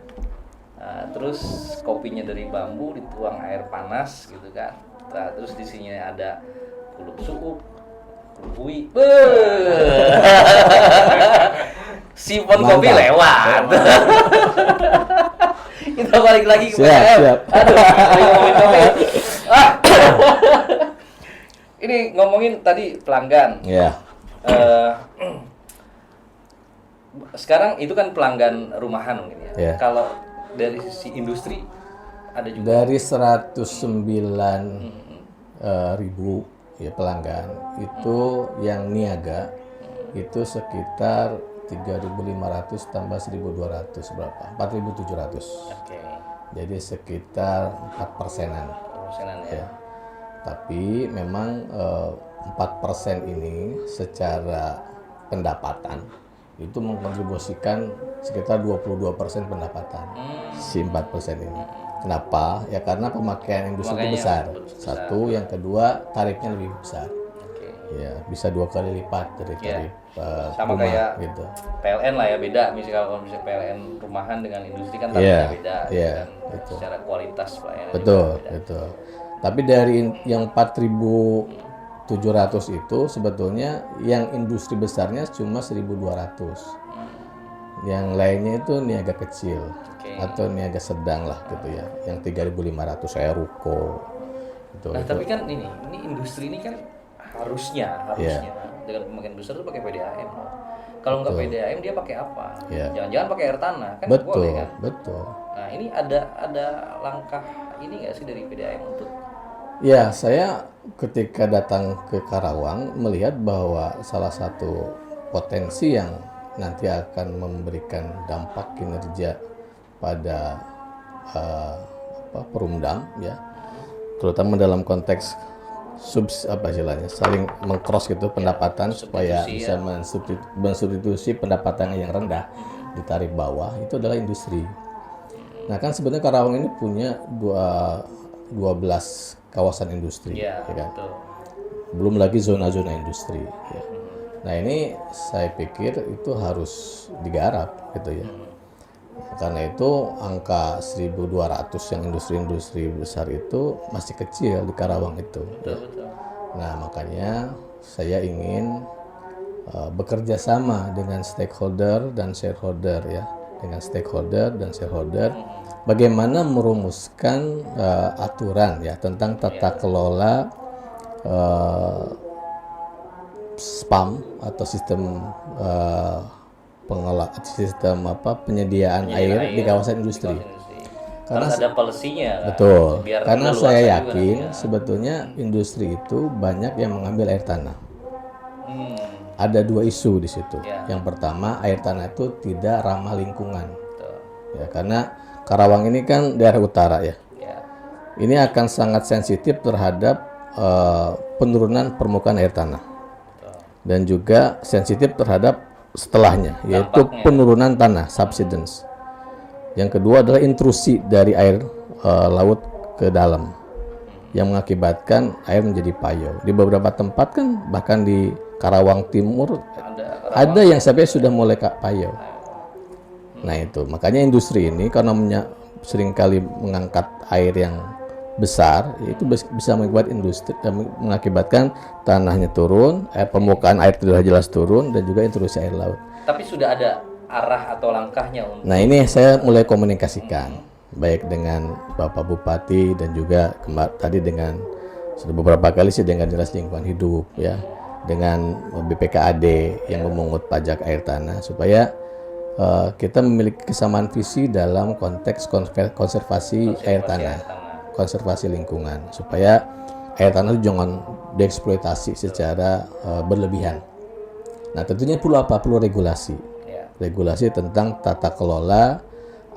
terus kopinya dari bambu dituang air panas gitu kan. Nah, terus di sini ada kulub suuk, kulub hui. Sipon kopi lewat. Kita balik lagi ke PDAM. Aduh, ngomongin kopi. Ini ngomongin tadi pelanggan. Iya. Sekarang itu kan pelanggan rumahan mungkin ya. Iya. Kalau dari sisi industri ada juga. Dari 109 ribu ya pelanggan itu yang niaga itu sekitar 3.500 tambah 1.200 berapa? 4.700. Oke. Jadi sekitar 4%-an. Persenan ya. Ya. Tapi memang 4% ini secara pendapatan itu mengkontribusikan sekitar 22% pendapatan si 4% ini. Kenapa? Ya karena pemakaian industri itu besar. Satu, yang kedua tarifnya lebih besar. Oke. Ya bisa 2 kali lipat dari tarif Sama rumah, kayak gitu. PLN lah ya, beda. Misalnya kalau misalnya PLN rumahan dengan industri kan tarifnya beda. Iya, Dan betul. secara kualitas pelayanan Betul, juga beda. betul. Tapi dari yang 4.700 itu sebetulnya yang industri besarnya cuma 1.200. Yang lainnya itu niaga kecil atau niaga sedang lah gitu ya. Yang 3.500 saya ruko. Gitu, Nah, tapi kan ini industri ini kan harusnya dengan pemakaian besar tuh pakai PDAM. Kalau nggak PDAM dia pakai apa? Iya. Jangan-jangan pakai air tanah kan betul, boleh kan? betul. Nah, ini ada langkah ini nggak sih dari PDAM untuk Ya, saya ketika datang ke Karawang melihat bahwa salah satu potensi yang nanti akan memberikan dampak kinerja pada Perumdam ya, terutama dalam konteks saling mengcross gitu pendapatan supaya bisa mensubstitusi pendapatan yang rendah di tarif bawah, itu adalah industri. Nah kan sebenarnya Karawang ini punya 12 kawasan industri, ya kan? Betul. Belum lagi zona-zona industri. Ya. Nah ini saya pikir itu harus digarap gitu ya. Karena itu angka 1.200 yang industri-industri besar itu masih kecil di Karawang itu. Betul. Nah makanya saya ingin bekerja sama dengan stakeholder dan shareholder ya, dengan stakeholder dan shareholder, bagaimana merumuskan aturan ya tentang tata kelola SPAM atau sistem penyediaan air di kawasan industri. Karena ada policy-nya. Betul. Karena saya yakin sebetulnya industri itu banyak yang mengambil air tanah. Ada 2 isu di situ. Yang pertama, air tanah itu tidak ramah lingkungan. Ya, karena Karawang ini kan daerah utara ya. Ini akan sangat sensitif terhadap penurunan permukaan air tanah. Dan juga sensitif terhadap setelahnya, yaitu penurunan tanah, subsidence. Yang kedua adalah intrusi dari air laut ke dalam yang mengakibatkan air menjadi payau. Di beberapa tempat kan, bahkan di Karawang Timur ada yang sampai sudah mulai payau. Nah itu, makanya industri ini karena seringkali mengangkat air yang besar, itu bisa mengakibatkan tanahnya turun, permukaan air tidak jelas turun, dan juga intrusi air laut. Tapi sudah ada arah atau langkahnya untuk... Nah ini saya mulai komunikasikan, baik dengan Bapak Bupati dan juga tadi sudah beberapa kali sih dengan Dinas Lingkungan Hidup ya, dengan BPKAD yang memungut pajak air tanah, supaya kita memiliki kesamaan visi dalam konteks konservasi air tanah. Konservasi lingkungan, supaya air tanah itu jangan dieksploitasi secara berlebihan. Nah tentunya perlu regulasi, regulasi tentang tata kelola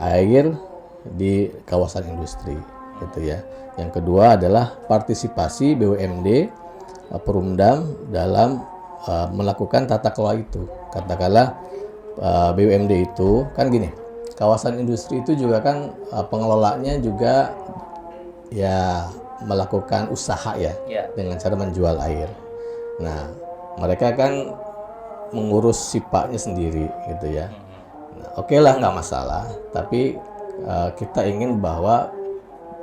air di kawasan industri, gitu ya. Yang kedua adalah partisipasi BUMD Perumdam dalam melakukan tata kelola itu. Katakanlah BUMD itu kan gini, kawasan industri itu juga kan pengelolanya juga ya melakukan usaha ya, dengan cara menjual air. Nah mereka kan mengurus sipaknya sendiri gitu ya. Nah, oke lah, nggak masalah, tapi kita ingin bahwa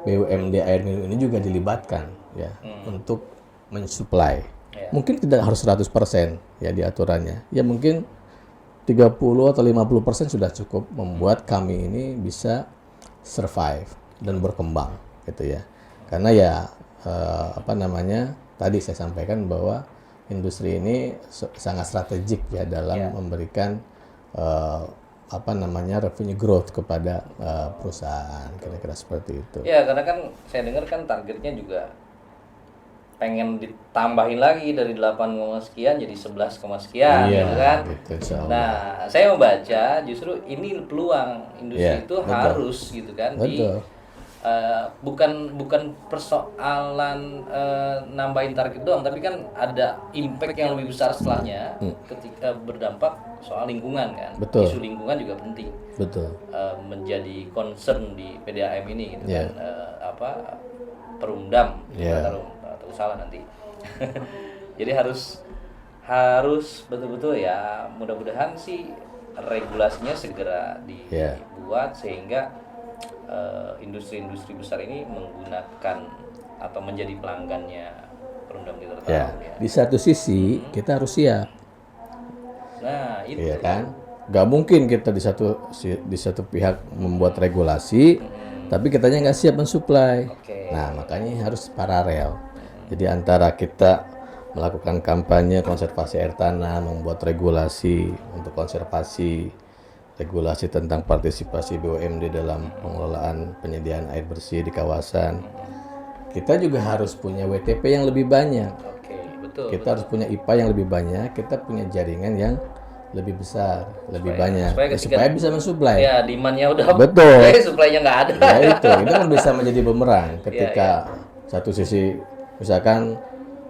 BUMD air minum ini juga dilibatkan ya, untuk mensuplai. Mungkin tidak harus 100% ya di aturannya, ya mungkin 30 atau 50% sudah cukup membuat kami ini bisa survive dan berkembang gitu ya. Karena ya tadi saya sampaikan bahwa industri ini sangat strategik ya dalam memberikan revenue growth kepada perusahaan, kira-kira seperti itu. Ya, karena kan saya dengar kan targetnya juga pengen ditambahin lagi dari 8, sekian jadi 11, sekian gitu kan. Gitu, nah, saya membaca justru ini peluang industri itu betul. Harus gitu kan. Betul. Bukan persoalan nambahin target doang, tapi kan ada impact yang lebih besar setelahnya ketika berdampak soal lingkungan kan. Betul. Isu lingkungan juga penting. Betul. Menjadi concern di PDAM ini gitu kan. Perumdam atau salah nanti. Jadi harus betul-betul ya, mudah-mudahan sih regulasinya segera dibuat sehingga industri-industri besar ini menggunakan atau menjadi pelanggannya Perumdam Liter Karawang. Ya. Di satu sisi kita harus siap. Nah, itu ya kan. Gak mungkin kita di satu pihak membuat regulasi, tapi kitanya nggak siap mensuplai. Nah, makanya harus paralel. Jadi antara kita melakukan kampanye konservasi air tanah, membuat regulasi untuk konservasi, regulasi tentang partisipasi BUMD dalam pengelolaan penyediaan air bersih di kawasan. Kita juga harus punya WTP yang lebih banyak. Betul. Kita harus punya IPA yang lebih banyak. Kita punya jaringan yang lebih besar, lebih banyak, supaya bisa mensuplai. Ya, demand-nya udah betul, supply-nya nggak ada. Ya itu kan bisa menjadi bumerang ketika satu sisi misalkan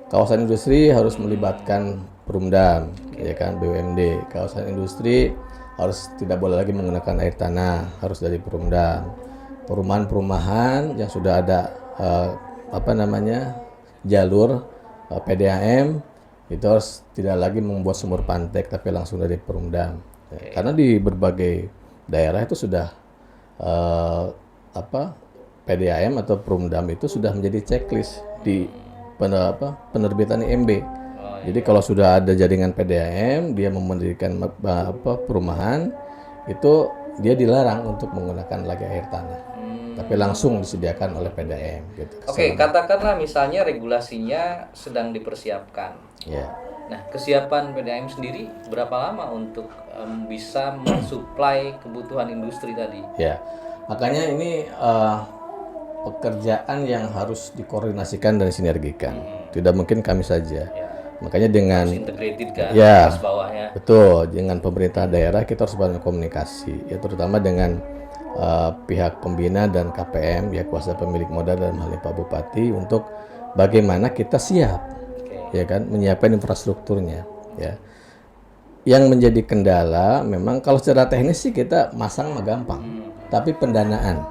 kawasan industri harus melibatkan Perumdam, ya kan, BUMD. Kawasan industri harus tidak boleh lagi menggunakan air tanah, harus dari Perumdam. Perumahan-perumahan yang sudah ada jalur PDAM itu harus tidak lagi membuat sumur pantek tapi langsung dari Perumdam. Karena di berbagai daerah itu sudah PDAM atau Perumdam itu sudah menjadi checklist di penerbitan IMB. Jadi kalau sudah ada jaringan PDAM, dia mendirikan perumahan, itu dia dilarang untuk menggunakan lagi air tanah. Tapi langsung disediakan oleh PDAM gitu. Oke, katakanlah misalnya regulasinya sedang dipersiapkan. Ya. Nah, kesiapan PDAM sendiri berapa lama untuk bisa mensuplai kebutuhan industri tadi? Ya, makanya ini pekerjaan yang harus dikoordinasikan dan sinergikan. Tidak mungkin kami saja. Makanya dengan integrated kan, atas bawahnya. Betul, dengan pemerintah daerah kita harus banyak komunikasi, ya terutama dengan pihak pembina dan KPM, ya kuasa pemilik modal dalam hal ini Pak Bupati, untuk bagaimana kita siap, ya kan, menyiapkan infrastrukturnya, ya. Yang menjadi kendala memang kalau secara teknis sih kita masang mah gampang, tapi pendanaan.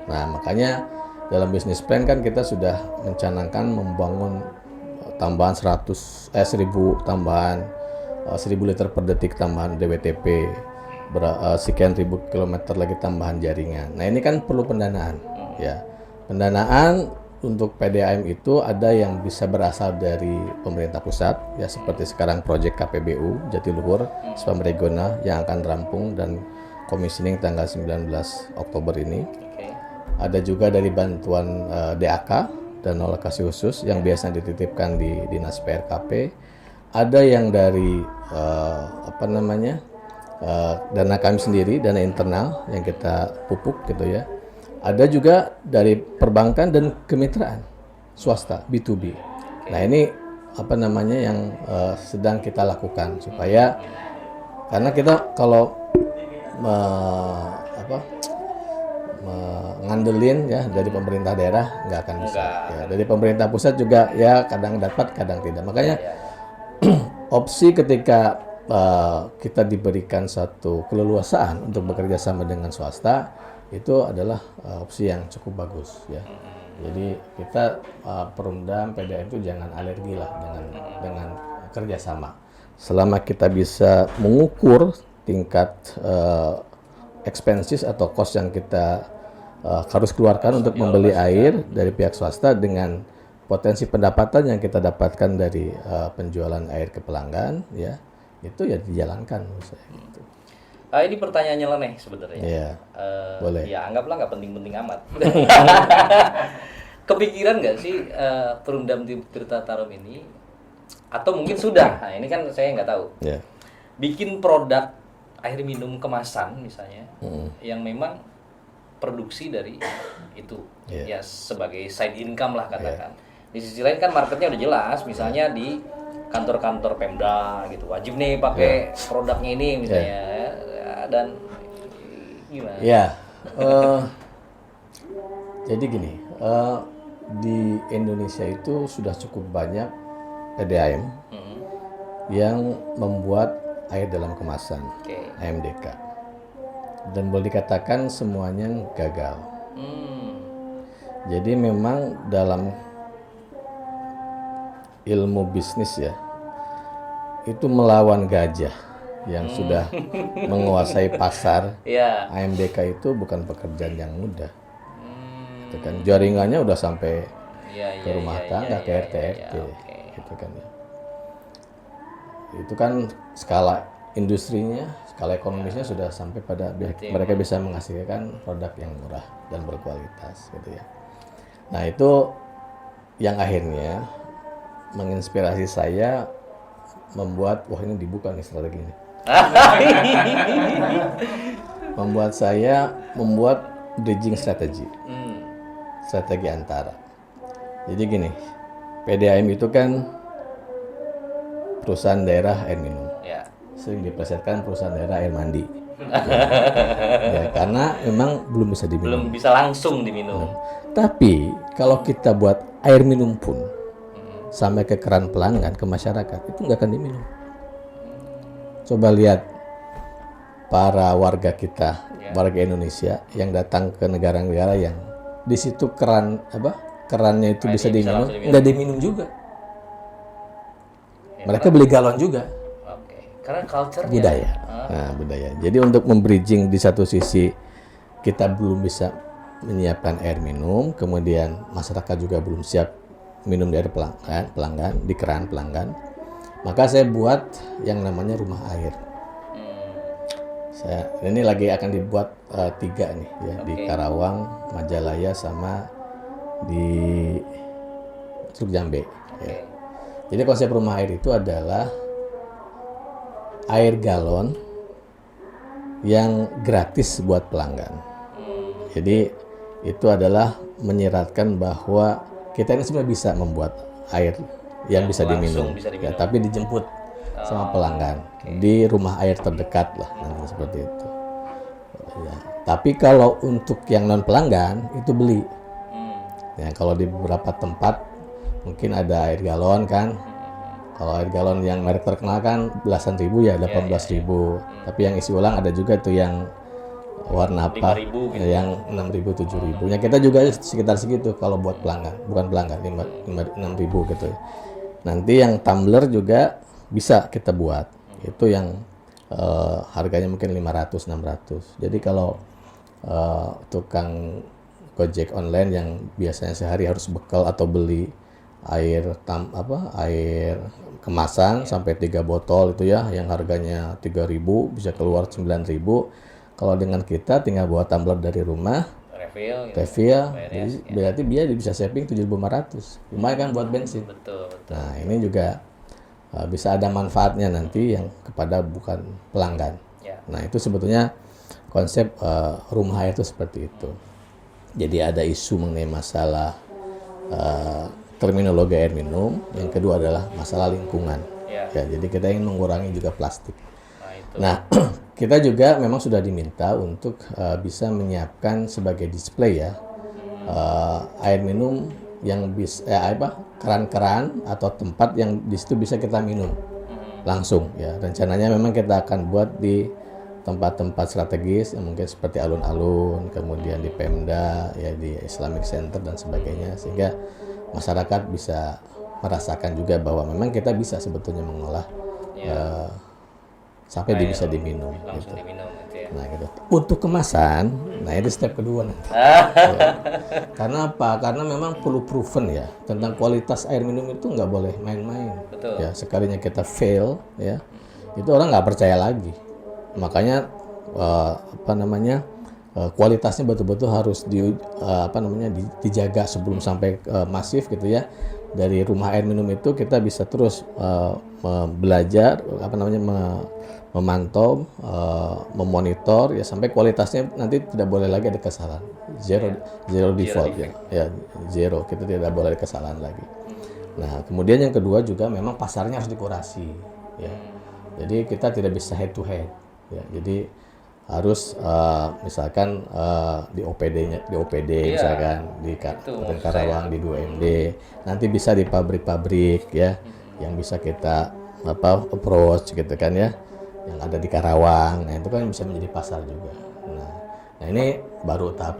Nah makanya dalam bisnis plan kan kita sudah mencanangkan membangun tambahan 1000 tambahan 1000 liter per detik tambahan DWTP, sekian ribu kilometer lagi tambahan jaringan. Nah ini kan perlu pendanaan, ya. Pendanaan untuk PDAM itu ada yang bisa berasal dari pemerintah pusat, ya seperti sekarang proyek KPBU Jatiluhur spam regional yang akan rampung dan commissioning tanggal 19 Oktober ini. Ada juga dari bantuan DAK dan alokasi khusus yang biasanya dititipkan di Dinas PRKP. Ada yang dari dana kami sendiri, dana internal yang kita pupuk gitu ya. Ada juga dari perbankan dan kemitraan swasta B2B. Nah ini yang sedang kita lakukan supaya, karena kita kalau ngandelin ya dari pemerintah daerah nggak akan bisa. Ya, dari pemerintah pusat juga ya kadang dapat kadang tidak. Makanya opsi ketika kita diberikan satu keleluasaan untuk bekerja sama dengan swasta itu adalah opsi yang cukup bagus ya. Jadi kita Perumdam PDAM itu jangan alergi lah dengan kerjasama. Selama kita bisa mengukur tingkat expenses atau cost yang kita harus keluarkan untuk membeli air dari pihak swasta dengan potensi pendapatan yang kita dapatkan dari penjualan air ke pelanggan, ya itu ya dijalankan menurut saya. Gitu. Ini pertanyaan nyeleneh sebenarnya. Iya, boleh. Ya anggaplah nggak penting-penting amat. Kepikiran nggak sih Perumdam Tirta Tarum ini, atau mungkin sudah? Nah ini kan saya nggak tahu. Yeah. Bikin produk air minum kemasan misalnya, yang memang produksi dari itu, ya sebagai side income lah katakan. Di sisi lain kan marketnya udah jelas, misalnya di kantor-kantor Pemda gitu, wajib nih pakai produknya ini misalnya, dan gimana? Ya, jadi gini, di Indonesia itu sudah cukup banyak PDAM yang membuat air dalam kemasan, AMDK, dan boleh dikatakan semuanya gagal. Jadi memang dalam ilmu bisnis ya, itu melawan gajah yang sudah menguasai pasar. AMDK itu bukan pekerjaan yang mudah. Itu kan jaringannya udah sampai ke rumah tangga, ke RT, gitu kan ya. Itu kan skala industrinya, skala ekonomisnya sudah sampai pada mereka bisa menghasilkan produk yang murah dan berkualitas gitu ya. Nah itu yang akhirnya menginspirasi saya membuat, wah ini dibuka nih strategi ini. membuat bridging strategi. Strategi antara. Jadi gini, PDAM itu kan perusahaan daerah air minum. sering diplesetkan perusahaan daerah air mandi. Ya, karena memang belum bisa diminum. Belum bisa langsung diminum. Tapi kalau kita buat air minum pun sampai ke keran pelanggan ke masyarakat itu nggak akan diminum. Coba lihat para warga kita, warga Indonesia yang datang ke negara-negara yang di situ kerannya itu bisa diminum, nggak diminum juga. Mereka beli galon juga. Karena culture-nya. Budaya. Nah, budaya. Jadi untuk membridging di satu sisi kita belum bisa menyiapkan air minum, kemudian masyarakat juga belum siap minum dari pelanggan di keran pelanggan. Maka saya buat yang namanya rumah air. Ini lagi akan dibuat 3 nih ya, di Karawang, Majalaya sama di Truk Jambe. Ya. Jadi konsep rumah air itu adalah air galon yang gratis buat pelanggan. Jadi itu adalah menyiratkan bahwa kita ini sebenarnya bisa membuat air yang bisa diminum, ya, tapi dijemput sama pelanggan di rumah air terdekat lah, nanti seperti itu. Ya. Tapi kalau untuk yang non pelanggan itu beli. Ya, kalau di beberapa tempat mungkin ada air galon kan. Kalau air galon yang merek terkenal kan belasan ribu ya, 18.000. Tapi yang isi ulang ada juga tuh yang warna apa, gitu. Yang 6.000, 7.000. Ya kita juga sekitar segitu kalau buat pelanggan, bukan pelanggan 6.000 gitu. Nanti yang tumbler juga bisa kita buat. Itu yang harganya mungkin 500, 600. Jadi kalau tukang Gojek online yang biasanya sehari harus bekal atau beli air kemasan sampai 3 botol itu ya, yang harganya 3.000 bisa keluar 9.000. Kalau dengan kita tinggal bawa tumbler dari rumah, refill, berarti dia bisa saving 7.500. Lumayan kan buat bensin. Betul. Nah ini juga bisa ada manfaatnya nanti yang kepada bukan pelanggan. Nah itu sebetulnya konsep rumah air itu seperti itu. Jadi ada isu mengenai masalah terminologi air minum, yang kedua adalah masalah lingkungan. Ya, jadi kita ingin mengurangi juga plastik. Nah, kita juga memang sudah diminta untuk bisa menyiapkan sebagai display ya air minum yang bisa keran-keran atau tempat yang di situ bisa kita minum langsung ya. Rencananya memang kita akan buat di tempat-tempat strategis yang mungkin seperti alun-alun, kemudian di Pemda ya, di Islamic Center dan sebagainya, sehingga masyarakat bisa merasakan juga bahwa memang kita bisa sebetulnya mengolah sampai bisa diminum gitu. Nah gitu. Untuk kemasan, nah itu step kedua nanti. Ya. Karena apa? Karena memang perlu proven ya tentang kualitas air minum itu nggak boleh main-main. Ya sekalinya kita fail ya, itu orang nggak percaya lagi. Makanya kualitasnya betul-betul harus dijaga sebelum sampai masif gitu ya. Dari rumah air minum itu kita bisa terus belajar memantau, memonitor ya sampai kualitasnya nanti tidak boleh lagi ada kesalahan. Zero default ya, zero, kita tidak boleh ada kesalahan lagi. Nah, kemudian yang kedua juga memang pasarnya harus dikurasi ya. Jadi kita tidak bisa head to head ya. Jadi harus misalkan di OPD misalkan di Karawang di 2MD, nanti bisa di pabrik-pabrik ya yang bisa kita approach gitu kan ya, yang ada di Karawang. Nah itu kan bisa menjadi pasar juga. Nah ini baru tahap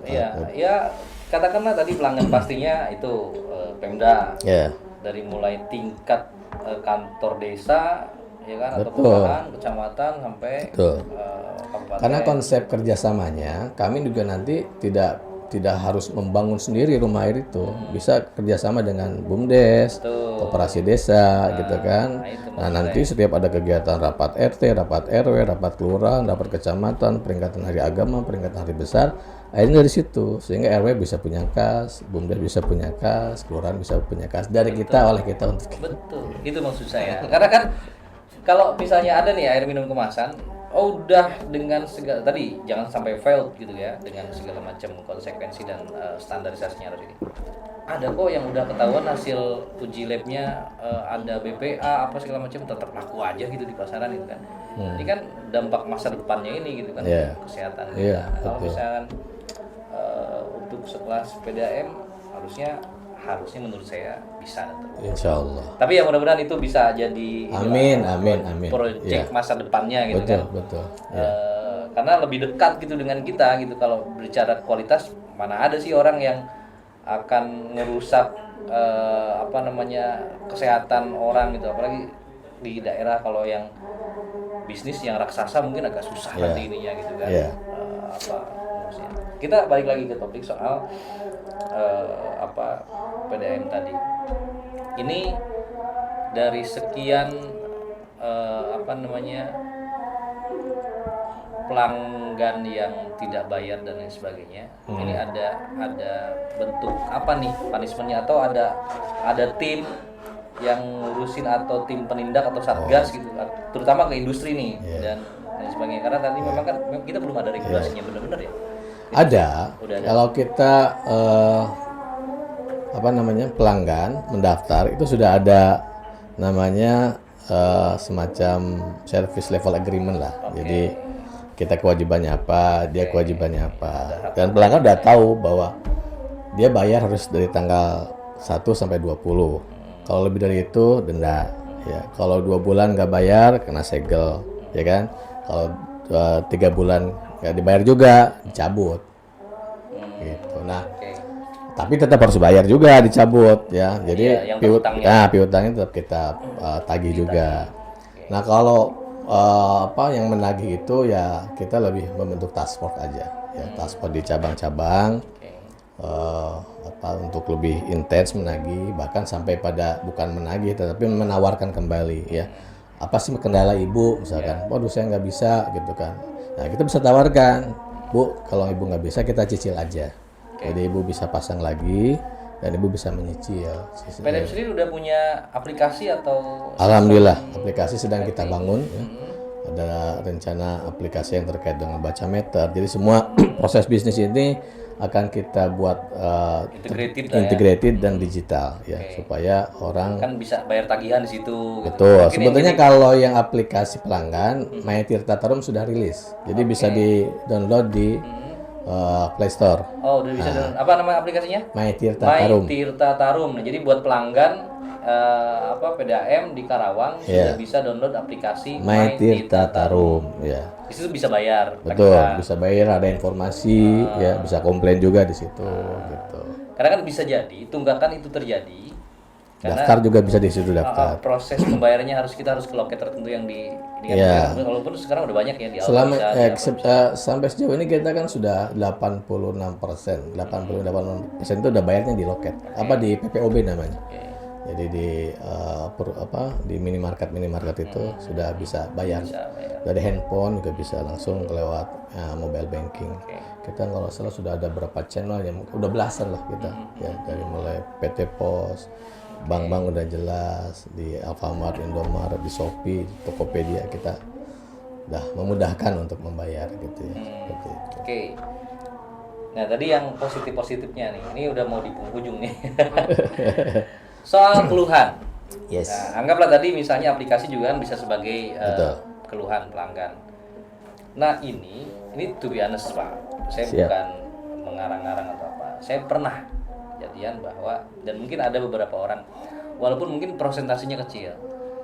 ya katakanlah tadi pelanggan pastinya itu Pemda dari mulai tingkat kantor desa ya kan, atau kelurahan, kecamatan sampai kabupaten. Karena konsep kerjasamanya kami juga nanti tidak harus membangun sendiri rumah air itu, bisa kerjasama dengan BUMDes, koperasi desa gitu kan. Nah nanti setiap ada kegiatan rapat RT, rapat RW, rapat kelurahan, rapat kecamatan, peringatan hari agama, peringatan hari besar, akhirnya dari situ, sehingga RW bisa punya kas, BUMDes bisa punya kas, kelurahan bisa punya kas dari kita, oleh kita untuk kita. Betul, itu maksud saya. Karena kan kalau misalnya ada nih air minum kemasan, udah dengan segala tadi jangan sampai failed gitu ya, dengan segala macam konsekuensi dan standarisasinya harus ini. Ada kok yang udah ketahuan hasil uji labnya ada BPA apa segala macam, tetap laku aja gitu di pasaran gitu kan. Ini kan dampak masa depannya ini gitu kan, kesehatan kita. Kalau misalkan untuk sekelas PDAM harusnya menurut saya bisa. Insya Allah. Tapi ya mudah-mudahan itu bisa jadi amin. proyek masa depannya gitu kan. Betul. Karena lebih dekat gitu dengan kita gitu. Kalau berbicara kualitas, mana ada sih orang yang akan ngerusak kesehatan orang gitu, apalagi di daerah. Kalau yang bisnis yang raksasa mungkin agak susah nanti ininya gitu kan. Kita balik lagi ke topik soal PDAM tadi. Ini dari sekian pelanggan yang tidak bayar dan lain sebagainya, ini ada bentuk apa nih punishment-nya, atau ada tim yang ngurusin atau tim penindak atau satgas gitu, terutama ke industri nih dan lain sebagainya, karena tadi memang kan kita belum ada regulasinya benar-benar ya. Ada. Kalau kita pelanggan mendaftar itu sudah ada namanya semacam service level agreement lah. Jadi kita kewajibannya apa, dia kewajibannya apa. Dan pelanggan udah tahu bahwa dia bayar harus dari tanggal 1 sampai 20. Kalau lebih dari itu denda. Ya, kalau 2 bulan nggak bayar kena segel, ya kan? Kalau 3 bulan nggak dibayar juga dicabut. Gitu. Nah, tapi tetap harus bayar juga dicabut ya. Jadi piutangnya tetap kita tagih juga. Nah, kalau yang menagih itu ya kita lebih membentuk task force aja ya, task force di cabang-cabang untuk lebih intens menagih, bahkan sampai pada bukan menagih tetapi menawarkan kembali ya, apa sih kendala ibu misalkan, waduh saya nggak bisa gitu kan. Nah, kita bisa tawarkan, Bu, kalau ibu nggak bisa kita cicil aja. Jadi ibu bisa pasang lagi dan ibu bisa menyicil. PDAM sendiri udah punya aplikasi atau? Alhamdulillah, aplikasi sedang kita bangun. Ya. Ada rencana aplikasi yang terkait dengan baca meter. Jadi semua proses bisnis ini akan kita buat integrated dan digital ya, supaya orang kan bisa bayar tagihan di situ. Betul. Gitu. Sebetulnya kalau yang aplikasi pelanggan, My Tirta Tarum sudah rilis. Jadi bisa di-download di Play Store. Oh, udah bisa download. Apa nama aplikasinya? My Tirta Tarum. My Tirta Tarum. Nah, jadi buat pelanggan PDAM di Karawang sudah bisa download aplikasi My Tirta Tarum. Ya. Di situ bisa bayar. Betul, bisa bayar, ada informasi, ya bisa komplain juga di situ. Gitu. Karena kan bisa jadi tunggakan itu terjadi. Daftar juga bisa di situ daftar. Proses pembayarannya kita harus ke loket tertentu yang walaupun sekarang udah banyak ya di sampai sejauh ini kita kan sudah 86%. 88% itu udah bayarnya di loket. Di PPOB namanya. Jadi di minimarket itu sudah bisa bayar. Dari handphone juga bisa langsung lewat mobile banking. Kita kalau salah sudah ada berapa channel yang udah belasan lah kita. Ya, dari mulai PT Pos, bank-bank udah jelas, di Alfamart, Indomaret, di Shopee, Tokopedia kita udah memudahkan untuk membayar gitu ya. Oke. Nah, tadi yang positifnya nih, ini udah mau di penghujung nih. Soal keluhan. Yes. Nah, anggaplah tadi misalnya aplikasi juga kan bisa sebagai keluhan pelanggan. Nah, ini to be honest, Pak. Saya bukan mengarang-arang atau apa. Saya pernah kejadian bahwa, dan mungkin ada beberapa orang, walaupun mungkin persentasenya kecil,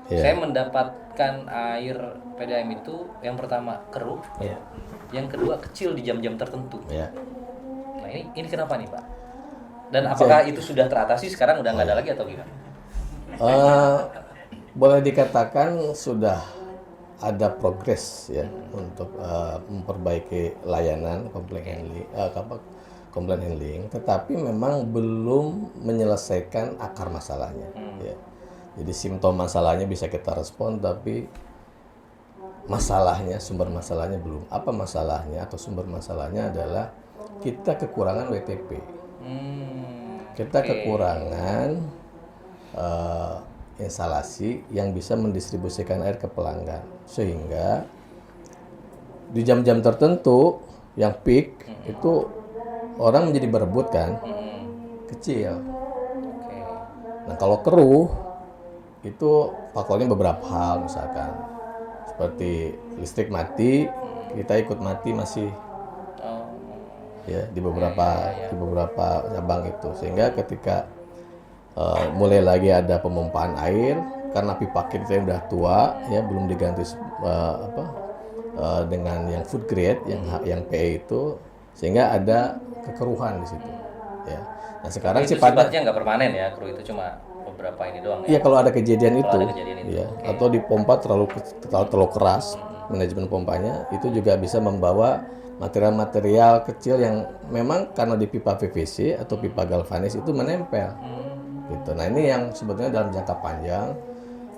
saya mendapatkan air PDAM itu yang pertama keruh, yang kedua kecil di jam-jam tertentu. Nah, ini kenapa nih, Pak? Dan apakah itu sudah teratasi sekarang, udah nggak ada lagi atau gimana? Boleh dikatakan sudah ada progres ya untuk memperbaiki layanan komplain handling, tetapi memang belum menyelesaikan akar masalahnya. Ya. Jadi simptom masalahnya bisa kita respon, tapi sumber masalahnya belum. Apa masalahnya atau sumber masalahnya adalah kita kekurangan WTP. Kita kekurangan instalasi yang bisa mendistribusikan air ke pelanggan, sehingga di jam-jam tertentu yang peak itu orang menjadi berebut kan, kecil. Nah kalau keruh itu faktornya beberapa hal, misalkan seperti listrik mati, kita ikut mati masih ya di beberapa cabang itu, sehingga ketika mulai lagi ada pemompaan air karena pipa kita yang udah tua ya, belum diganti dengan yang food grade yang PE itu, sehingga ada kekeruhan di situ ya. Nah sekarang sifatnya nggak permanen ya, keruh itu cuma beberapa ini doang ya. Iya kalau ada kejadian itu ya, okay. Atau dipompa terlalu keras, manajemen pompanya itu juga bisa membawa material-material kecil yang memang karena di pipa PVC atau pipa galvanis itu menempel gitu. Nah ini yang sebetulnya dalam jangka panjang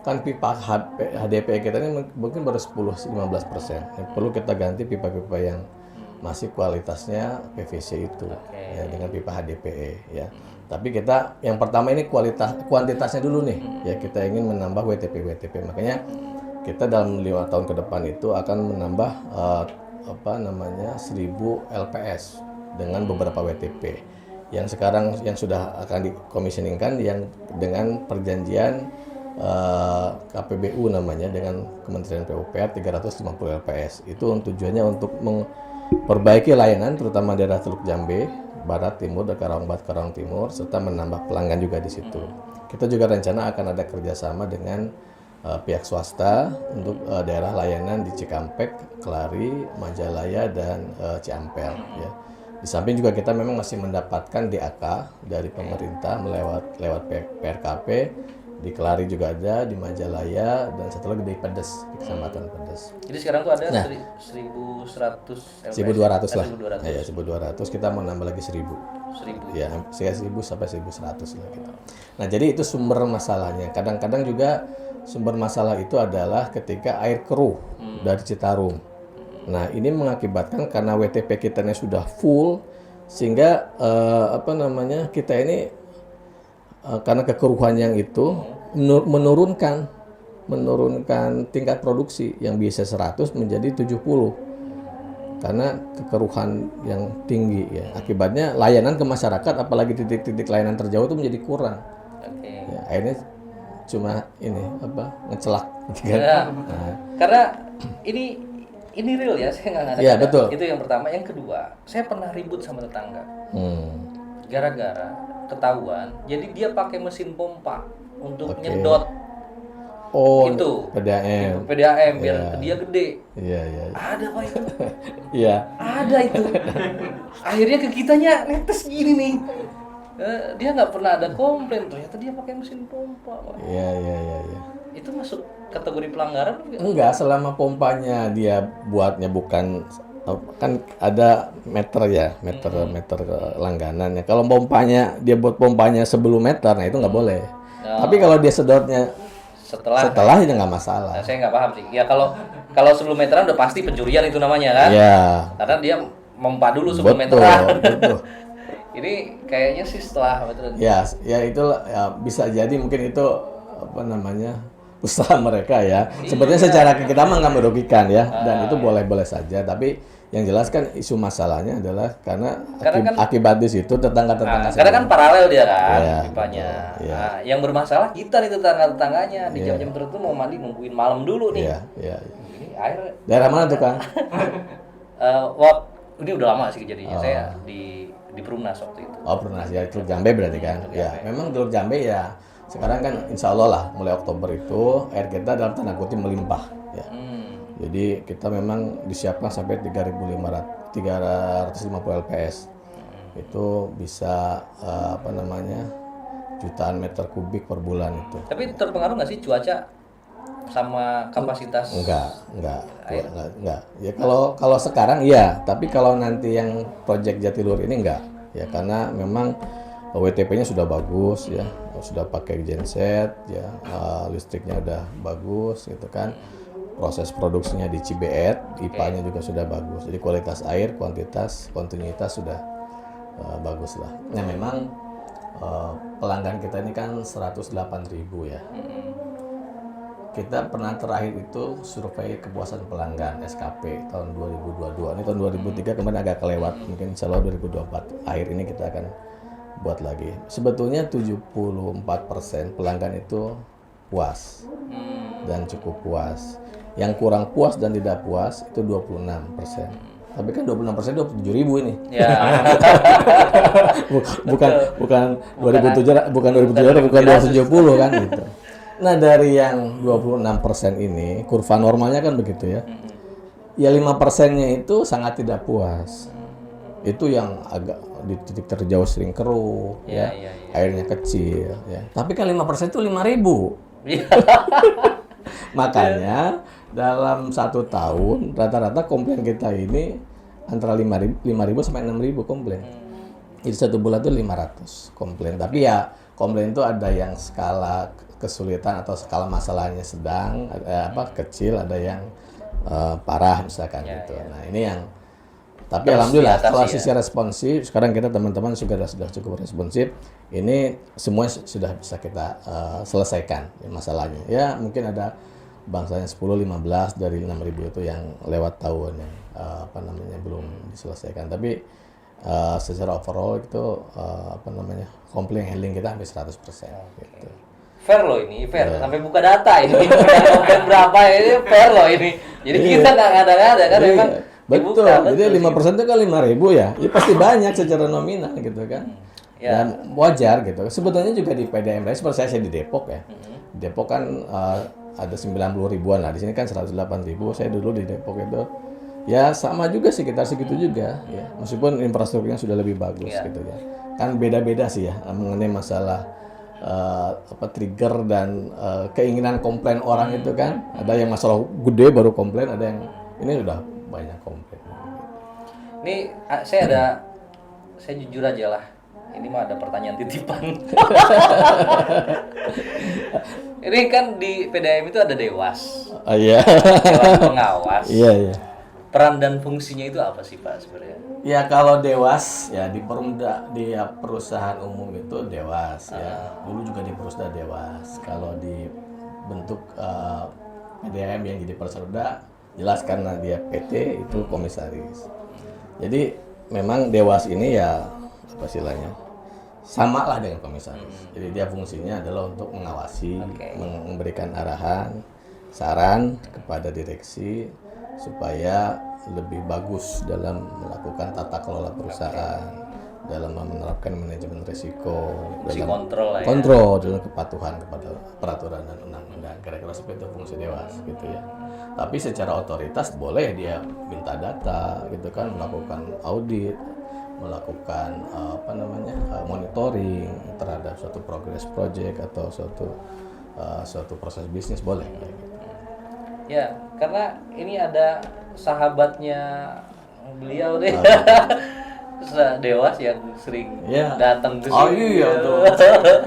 kan pipa HDPE kita ini mungkin baru 10-15%. Perlu kita ganti pipa-pipa yang masih kualitasnya PVC itu ya, dengan pipa HDPE ya. Tapi kita yang pertama ini kuantitasnya dulu nih ya, kita ingin menambah WTP. Makanya kita dalam 5 tahun ke depan itu akan menambah 1000 LPS dengan beberapa WTP yang sekarang yang sudah akan dikomisioningkan yang dengan perjanjian KPBU namanya dengan Kementerian PUPR 350 LPS. Itu tujuannya untuk memperbaiki layanan terutama daerah Teluk Jambe Barat, Timur, dan Karawang Timur, serta menambah pelanggan juga di situ. Kita juga rencana akan ada kerjasama dengan pihak swasta untuk daerah layanan di Cikampek, Kelari, Majalaya, dan Ciampel. Ya. Di samping juga kita memang masih mendapatkan DAK dari pemerintah lewat PRKP. Di Kelari juga ada, di Majalaya, dan satu lagi di Pedes, di Kecamatan Pedes. Jadi sekarang tuh ada 1.200 lah. 1.200. Ya, 1.200. Kita mau nambah lagi 1.000. Ya, 1.000 sampai 1.100 lah gitu. Nah, jadi itu sumber masalahnya. Kadang-kadang juga sumber masalah itu adalah ketika air keruh dari Citarum. Nah, ini mengakibatkan karena WTP kita ini sudah full, sehingga kita ini karena kekeruhan yang itu menurunkan tingkat produksi yang bisa 100 menjadi 70 karena kekeruhan yang tinggi ya. Akibatnya layanan ke masyarakat apalagi titik-titik layanan terjauh itu menjadi kurang. Ya, akhirnya cuma ngecelak gitu kan. Nah. Karena ini real ya, saya nggak ngadain. Ya, betul. Itu yang pertama. Yang kedua, saya pernah ribut sama tetangga. Gara-gara ketahuan, jadi dia pakai mesin pompa untuk nyedot itu PDAM biar dia gede. Iya. Ada Pak itu. Iya. Ada itu. Akhirnya ke kitanya netes gini nih. Dia nggak pernah ada komplain, ternyata dia pakai mesin pompa. Iya. Itu masuk kategori pelanggaran? Enggak, selama pompanya dia buatnya bukan, kan ada meter ya, meter langganan ya. Kalau pompanya dia buat pompanya sebelum meter, nah itu nggak boleh. Tapi kalau dia sedotnya setelah itu nggak masalah. Nah, saya nggak paham sih. Ya kalau sebelum meteran udah pasti pencurian itu namanya kan? Iya. Karena dia memompa dulu sebelum meteran. Betul. Ini kayaknya sih setelah meteran. Ya itu ya, bisa jadi mungkin itu usaha mereka ya. Sebetulnya secara kita mah nggak merugikan ya, dan itu boleh-boleh saja. Tapi yang jelas kan isu masalahnya adalah karena akibat di situ tetangga-tetangga. Karena kan paralel dia kan pipanya. Ya. Nah, yang bermasalah kita nih tetangga-tetangganya di jam-jam tertentu mau mandi nungguin malam dulu nih. Iya. Ini air. Daerah mana tuh Kang? Ini udah lama sih kejadiannya. Saya di Perumnas waktu itu. Oh, Perumnas ya, Teluk Jambe berarti kan? Ya, memang Teluk Jambe ya. Sekarang kan insya Allah lah mulai Oktober itu air kita dalam tanda kutip melimpah ya. Jadi kita memang disiapkan sampai 350 LPS. Itu bisa jutaan meter kubik per bulan itu. Tapi terpengaruh nggak sih cuaca sama kapasitas? Enggak. Ya kalau sekarang iya, tapi kalau nanti yang proyek Jatiluhur ini enggak. Ya karena memang WTP-nya sudah bagus ya, sudah pakai genset ya, listriknya udah bagus gitu kan. Proses produksinya di Cibeet, IPA-nya juga sudah bagus. Jadi kualitas air, kuantitas, kontinuitas sudah bagus lah. Nah memang pelanggan kita ini kan 108.000 ya. kita pernah terakhir itu survei kepuasan pelanggan SKP tahun 2022. Ini tahun 2003 kemarin agak kelewat, mungkin insya Allah 2024 akhir ini kita akan buat lagi. Sebetulnya 74% pelanggan itu puas dan cukup puas. Yang kurang puas dan tidak puas itu 26%. Tapi kan 26% 27.000 ini. Ya. bukan 2007 bukan 270 kan gitu. Nah, dari yang 26% ini kurva normalnya kan begitu ya. Ya 5%-nya itu sangat tidak puas. Itu yang agak di titik terjauh sering keruh ya. Airnya kecil ya. Tapi kan 5% itu 5.000. Makanya dalam 1 tahun rata-rata komplain kita ini antara 5.000 sampai 6.000 komplain. Jadi 1 bulan itu 500 komplain. Tapi ya komplain itu ada yang skala kesulitan atau skala masalahnya sedang, kecil, ada yang parah misalkan gitu. Nah, ini yang tapi alhamdulillah kalau sisi responsif sekarang kita teman-teman sudah cukup responsif. Ini semua sudah bisa kita selesaikan masalahnya. Ya, mungkin ada bangsanya 10-15 dari 6.000 itu yang lewat tahun yang belum diselesaikan. Tapi secara overall itu komplain handling kita hampir 100% gitu. Fair loh ini, fair. Sampai buka data ini. Komplain berapa ini fair loh ini. Jadi kita nggak ada kan memang. Betul. Jadi 5% itu kan 5.000 ya. Ya pasti banyak secara nominal gitu kan. Dan wajar gitu. Sebetulnya juga di PDM seperti saya di Depok ya. Di Depok kan ada 90 ribuan lah. Di sini kan 108.000. Saya dulu di Depok itu ya sama juga sekitar segitu juga ya. Meskipun infrastrukturnya sudah lebih bagus gitu ya. Kan beda-beda sih ya mengenai masalah trigger dan keinginan komplain orang itu kan. Ada yang masalah gede baru komplain, ada yang ini udah banyak komplain. Ini saya jujur aja lah. Ini mah ada pertanyaan titipan. Ini kan di PDAM itu ada dewas. Iya. Dewan pengawas. Iya. Peran dan fungsinya itu apa sih Pak sebenarnya? Ya kalau dewas ya di perusahaan umum itu dewas ya. Dulu juga di perusahaan dewas. Kalau di bentuk PDAM yang jadi perserda jelas karena dia PT itu komisaris. Jadi memang dewas ini ya apa istilahnya? Sama lah dengan komisaris. Jadi dia fungsinya adalah untuk mengawasi, memberikan arahan, saran kepada direksi supaya lebih bagus dalam melakukan tata kelola perusahaan, dalam menerapkan manajemen risiko, dalam kontrol dalam kepatuhan kepada peraturan dan undang-undang. Kira-kira seperti itu fungsi dewas gitu ya. Tapi secara otoritas boleh dia minta data gitu kan, melakukan audit, melakukan monitoring terhadap suatu progress project atau suatu proses bisnis boleh gitu. Ya, karena ini ada sahabatnya beliau deh. Dewas yang sering datang ke sini. Oh iya tuh.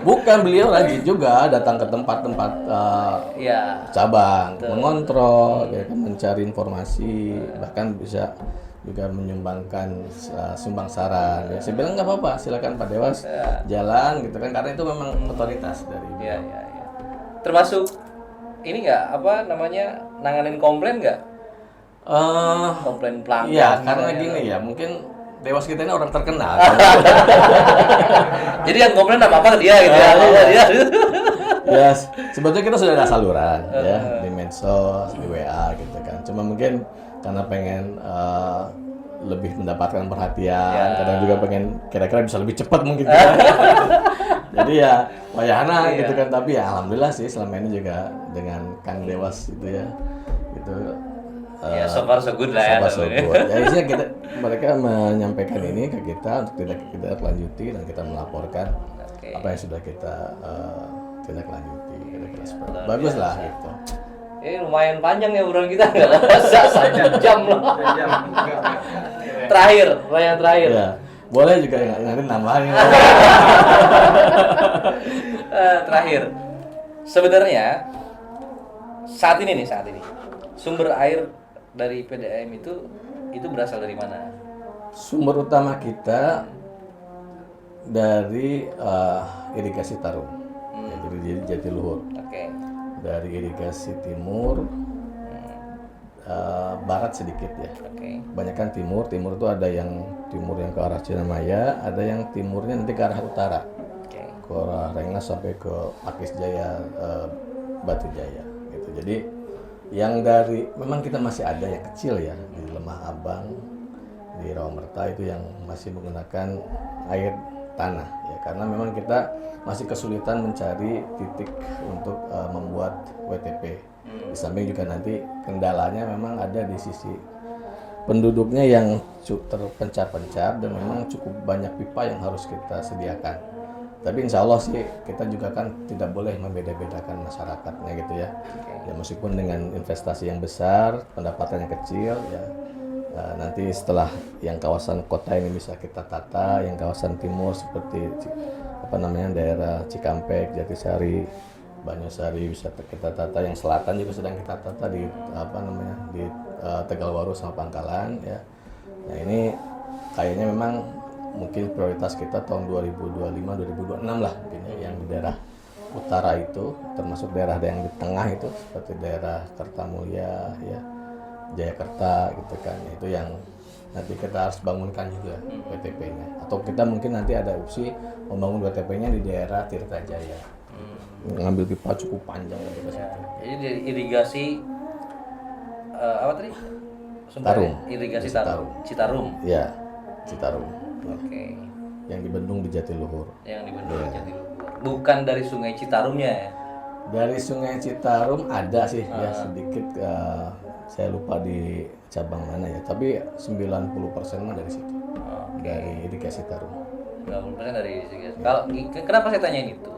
Bukan, beliau rajin juga datang ke tempat-tempat cabang, mengontrol, mencari informasi, bahkan bisa juga menyumbangkan sumbang saran. Ya, saya bilang nggak apa-apa, silakan Pak Dewas jalan gitu kan, karena itu memang otoritas dari. Iya. Termasuk ini nggak nanganin komplain nggak? Komplain pelanggan. Iya, karena gini ya, mungkin Dewas kita ini orang terkenal. Jadi yang komplain apa ke dia gitu ya. Ya, sebetulnya kita sudah ada saluran ya di medsos, di WA gitu kan. Cuma mungkin karena pengen lebih mendapatkan perhatian, kadang juga pengen kira-kira bisa lebih cepat mungkin. Jadi ya wayahana gitu kan, tapi ya alhamdulillah sih selama ini juga dengan Kang Dewas itu ya. Gitu. So far so good lah ya. Ya isinya mereka menyampaikan ini ke kita untuk kita lanjuti dan kita melaporkan apa yang sudah kita tindak lanjuti. Kira-kira seperti itu. Bagus lah gitu. Lumayan panjang ya obrolan kita, nggak masa 1 jam loh. Pertanyaan terakhir. Ya, boleh juga nanti nambahin. Terakhir, sebenarnya saat ini sumber air dari PDAM itu berasal dari mana? Sumber utama kita dari irigasi Tarum, jadi Jatiluhur. dari irigasi timur, barat sedikit ya. Kebanyakan timur itu ada yang timur yang ke arah Cinamaya, ada yang timurnya nanti ke arah utara, ke arah Rengas sampai ke Pakis Jaya, Batu Jaya gitu. Jadi yang dari memang kita masih ada yang kecil ya di Lemah Abang, di Rawamerta itu yang masih menggunakan air tanah ya, karena memang kita masih kesulitan mencari titik untuk membuat WTP. Di samping juga nanti kendalanya memang ada di sisi penduduknya yang terpencar-pencar dan memang cukup banyak pipa yang harus kita sediakan. Tapi insya Allah sih kita juga kan tidak boleh membeda-bedakan masyarakatnya gitu ya. Ya meskipun dengan investasi yang besar, pendapatan yang kecil ya. Nanti setelah yang kawasan kota ini bisa kita tata, yang kawasan timur seperti daerah Cikampek, Jatisari, Banyuwangi bisa kita tata, yang selatan juga sedang kita tata di di Tegalwaru sama Pangkalan ya. Nah ini kayaknya memang mungkin prioritas kita tahun 2025-2026 lah mungkin ya, yang di daerah utara itu, termasuk daerah yang di tengah itu seperti daerah Kertamulya ya, Jayakarta gitu kan, itu yang nanti kita harus bangunkan juga WTP-nya, atau kita mungkin nanti ada opsi membangun WTP-nya di daerah Tirta Jaya, ngambil pipa cukup panjang gitu ya. Jadi dari irigasi apa tadi? Tarum. Irigasi Citarum. Ya, Citarum. Oke. Yang dibendung di Jatiluhur. Yang dibendung di Jatiluhur. Bukan dari Sungai Citarumnya ya? Dari Sungai Citarum ada sih ya sedikit, saya lupa di cabang mana ya, tapi 90% mah dari situ. Dari irigasi Tarum. 90% dari irigasi. Kalau kenapa saya tanyain itu?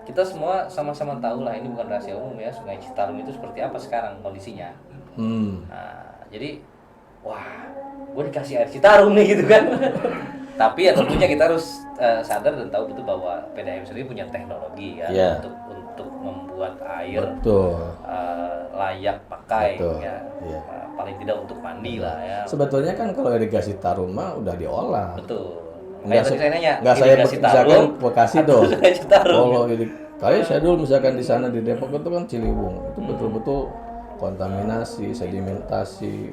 Kita semua sama-sama tahu lah, ini bukan rahasia umum ya, Sungai Citarum itu seperti apa sekarang kondisinya. Nah, jadi wah, gue dikasih air Citarum nih gitu kan. Tapi ya tentunya kita harus sadar dan tahu betul bahwa PDAM sendiri punya teknologi kan untuk membuat air layak pakai ya. Paling tidak untuk mandi lah ya. Sebetulnya kan kalau irigasi Tarum mah udah diolah. Betul. Nggak saya misalkan Bekasi tuh. Kalau kayak saya dulu misalkan di sana di Depok itu kan Ciliwung, itu betul-betul kontaminasi, sedimentasi,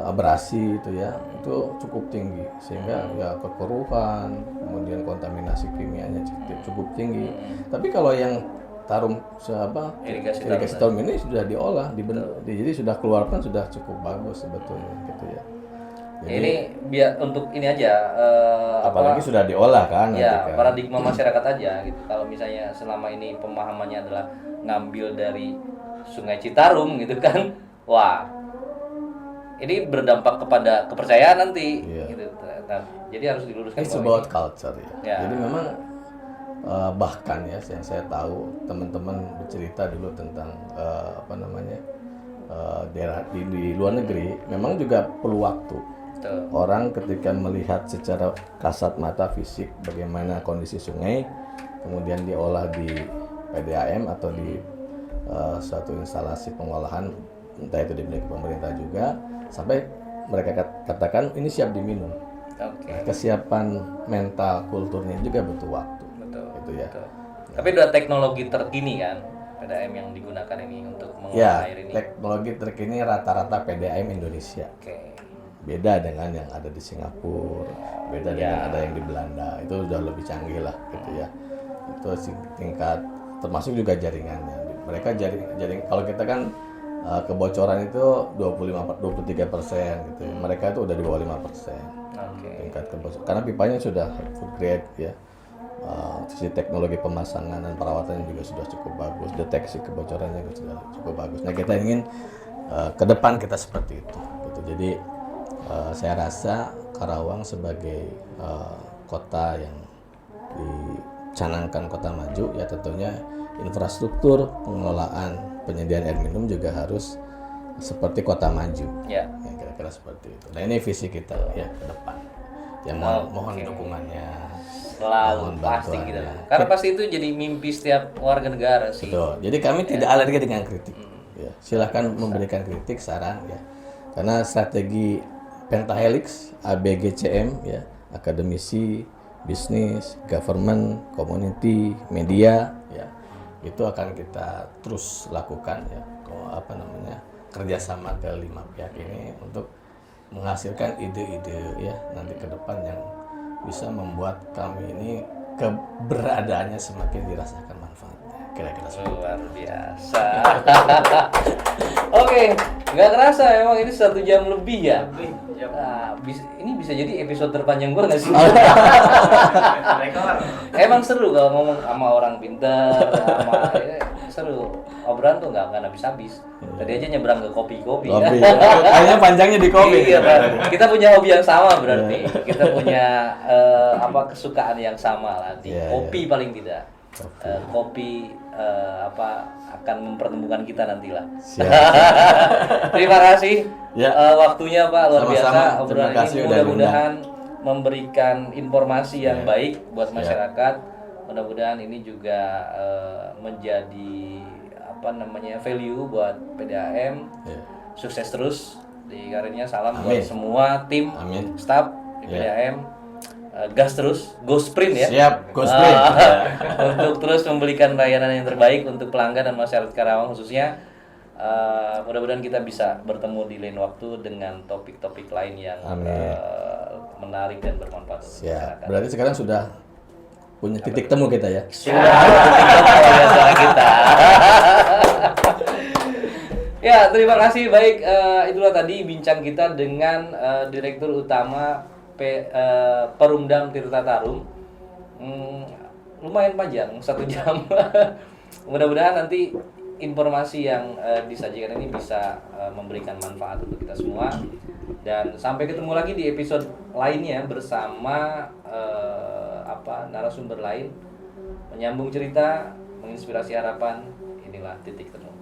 abrasi itu ya, itu cukup tinggi sehingga ya kekeruhan, kemudian kontaminasi kimianya cukup tinggi. Tapi kalau yang Tarum irigasi Tarum ini sudah diolah, jadi sudah keluarkan sudah cukup bagus sebetulnya gitu ya. Jadi, ini biar untuk ini aja apalagi sudah diolah kan ya kan. Paradigma masyarakat aja gitu. Kalau misalnya selama ini pemahamannya adalah ngambil dari Sungai Citarum gitu kan, wah ini berdampak kepada kepercayaan nanti gitu. Nah, jadi harus diluruskan. It's about culture ya. Jadi memang bahkan ya yang saya tahu teman-teman bercerita dulu tentang daerah di luar negeri memang juga perlu waktu. Orang ketika melihat secara kasat mata fisik bagaimana kondisi sungai, kemudian diolah di PDAM atau di suatu instalasi pengolahan, entah itu dimiliki pemerintah juga, sampai mereka katakan ini siap diminum. Kesiapan mental kulturnya juga butuh waktu. Gitu ya. Tapi ada teknologi terkini kan PDAM yang digunakan ini untuk mengolah air ini. Teknologi terkini rata-rata PDAM Indonesia. Beda dengan yang ada di Singapura, beda dengan ada yang di Belanda, itu sudah lebih canggih lah gitu ya. Itu tingkat, termasuk juga jaringannya. Mereka jaring kalau kita kan kebocoran itu 23% gitu ya. Mereka itu udah di bawah 5%. Tingkat kebocoran karena pipanya sudah food grade ya. Sisi teknologi pemasangan dan perawatan juga sudah cukup bagus, deteksi kebocorannya juga sudah cukup bagus. Nah, kita ingin ke depan kita seperti itu gitu. Jadi saya rasa Karawang sebagai kota yang dicanangkan kota maju ya, tentunya infrastruktur pengelolaan penyediaan air minum juga harus seperti kota maju ya, kira-kira seperti itu. Nah, ini visi kita ya ke depan ya, mohon dukungannya selalu pasti gitu, karena pasti itu jadi mimpi setiap warga negara sih. Betul. Jadi kami tidak alergi dengan kritik ya. Silahkan memberikan kritik, saran ya, karena strategi Pentahelix, ABGCM ya, akademisi, bisnis, government, community, media ya, itu akan kita terus lakukan ya, kerjasama ke 5 pihak ini untuk menghasilkan ide-ide ya nanti ke depan yang bisa membuat kami ini keberadaannya semakin dirasakan manfaatnya, kira-kira seperti itu. Luar biasa. Oke, nggak kerasa emang ini 1 jam lebih ya. Nah, ini bisa jadi episode terpanjang gua nggak sih? Emang seru kalau ngomong sama orang pintar, seru. Obrolan tuh nggak habis-habis. Tadi aja nyebrang ke kopi-kopi. Ya. Kayaknya panjangnya di kopi. Iya, kita punya hobi yang sama berarti. Kita punya kesukaan yang sama lah di kopi paling tidak. Kopi akan mempertemukan kita nantilah. Terima kasih waktunya Pak, luar biasa obrolan ini, mudah-mudahan memberikan informasi yang baik buat masyarakat. Mudah-mudahan ini juga menjadi value buat PDAM. Sukses terus di karirnya, salam buat semua tim, staf di PDAM. Gas terus, go sprint ya. Siap, go sprint. Untuk terus memberikan layanan yang terbaik untuk pelanggan dan masyarakat Karawang khususnya. Mudah-mudahan kita bisa bertemu di lain waktu dengan topik-topik lain yang menarik dan bermanfaat untuk masyarakat. Berarti sekarang sudah punya titik temu kita ya. Sudah titik temu kita. Ya, terima kasih. Baik, itulah tadi bincang kita dengan Direktur Utama Perumdam Tirta Tarum. Lumayan panjang, 1 jam. Mudah-mudahan nanti informasi yang disajikan ini bisa memberikan manfaat untuk kita semua. Dan sampai ketemu lagi di episode lainnya bersama narasumber lain, menyambung cerita, menginspirasi harapan. Inilah titik temu.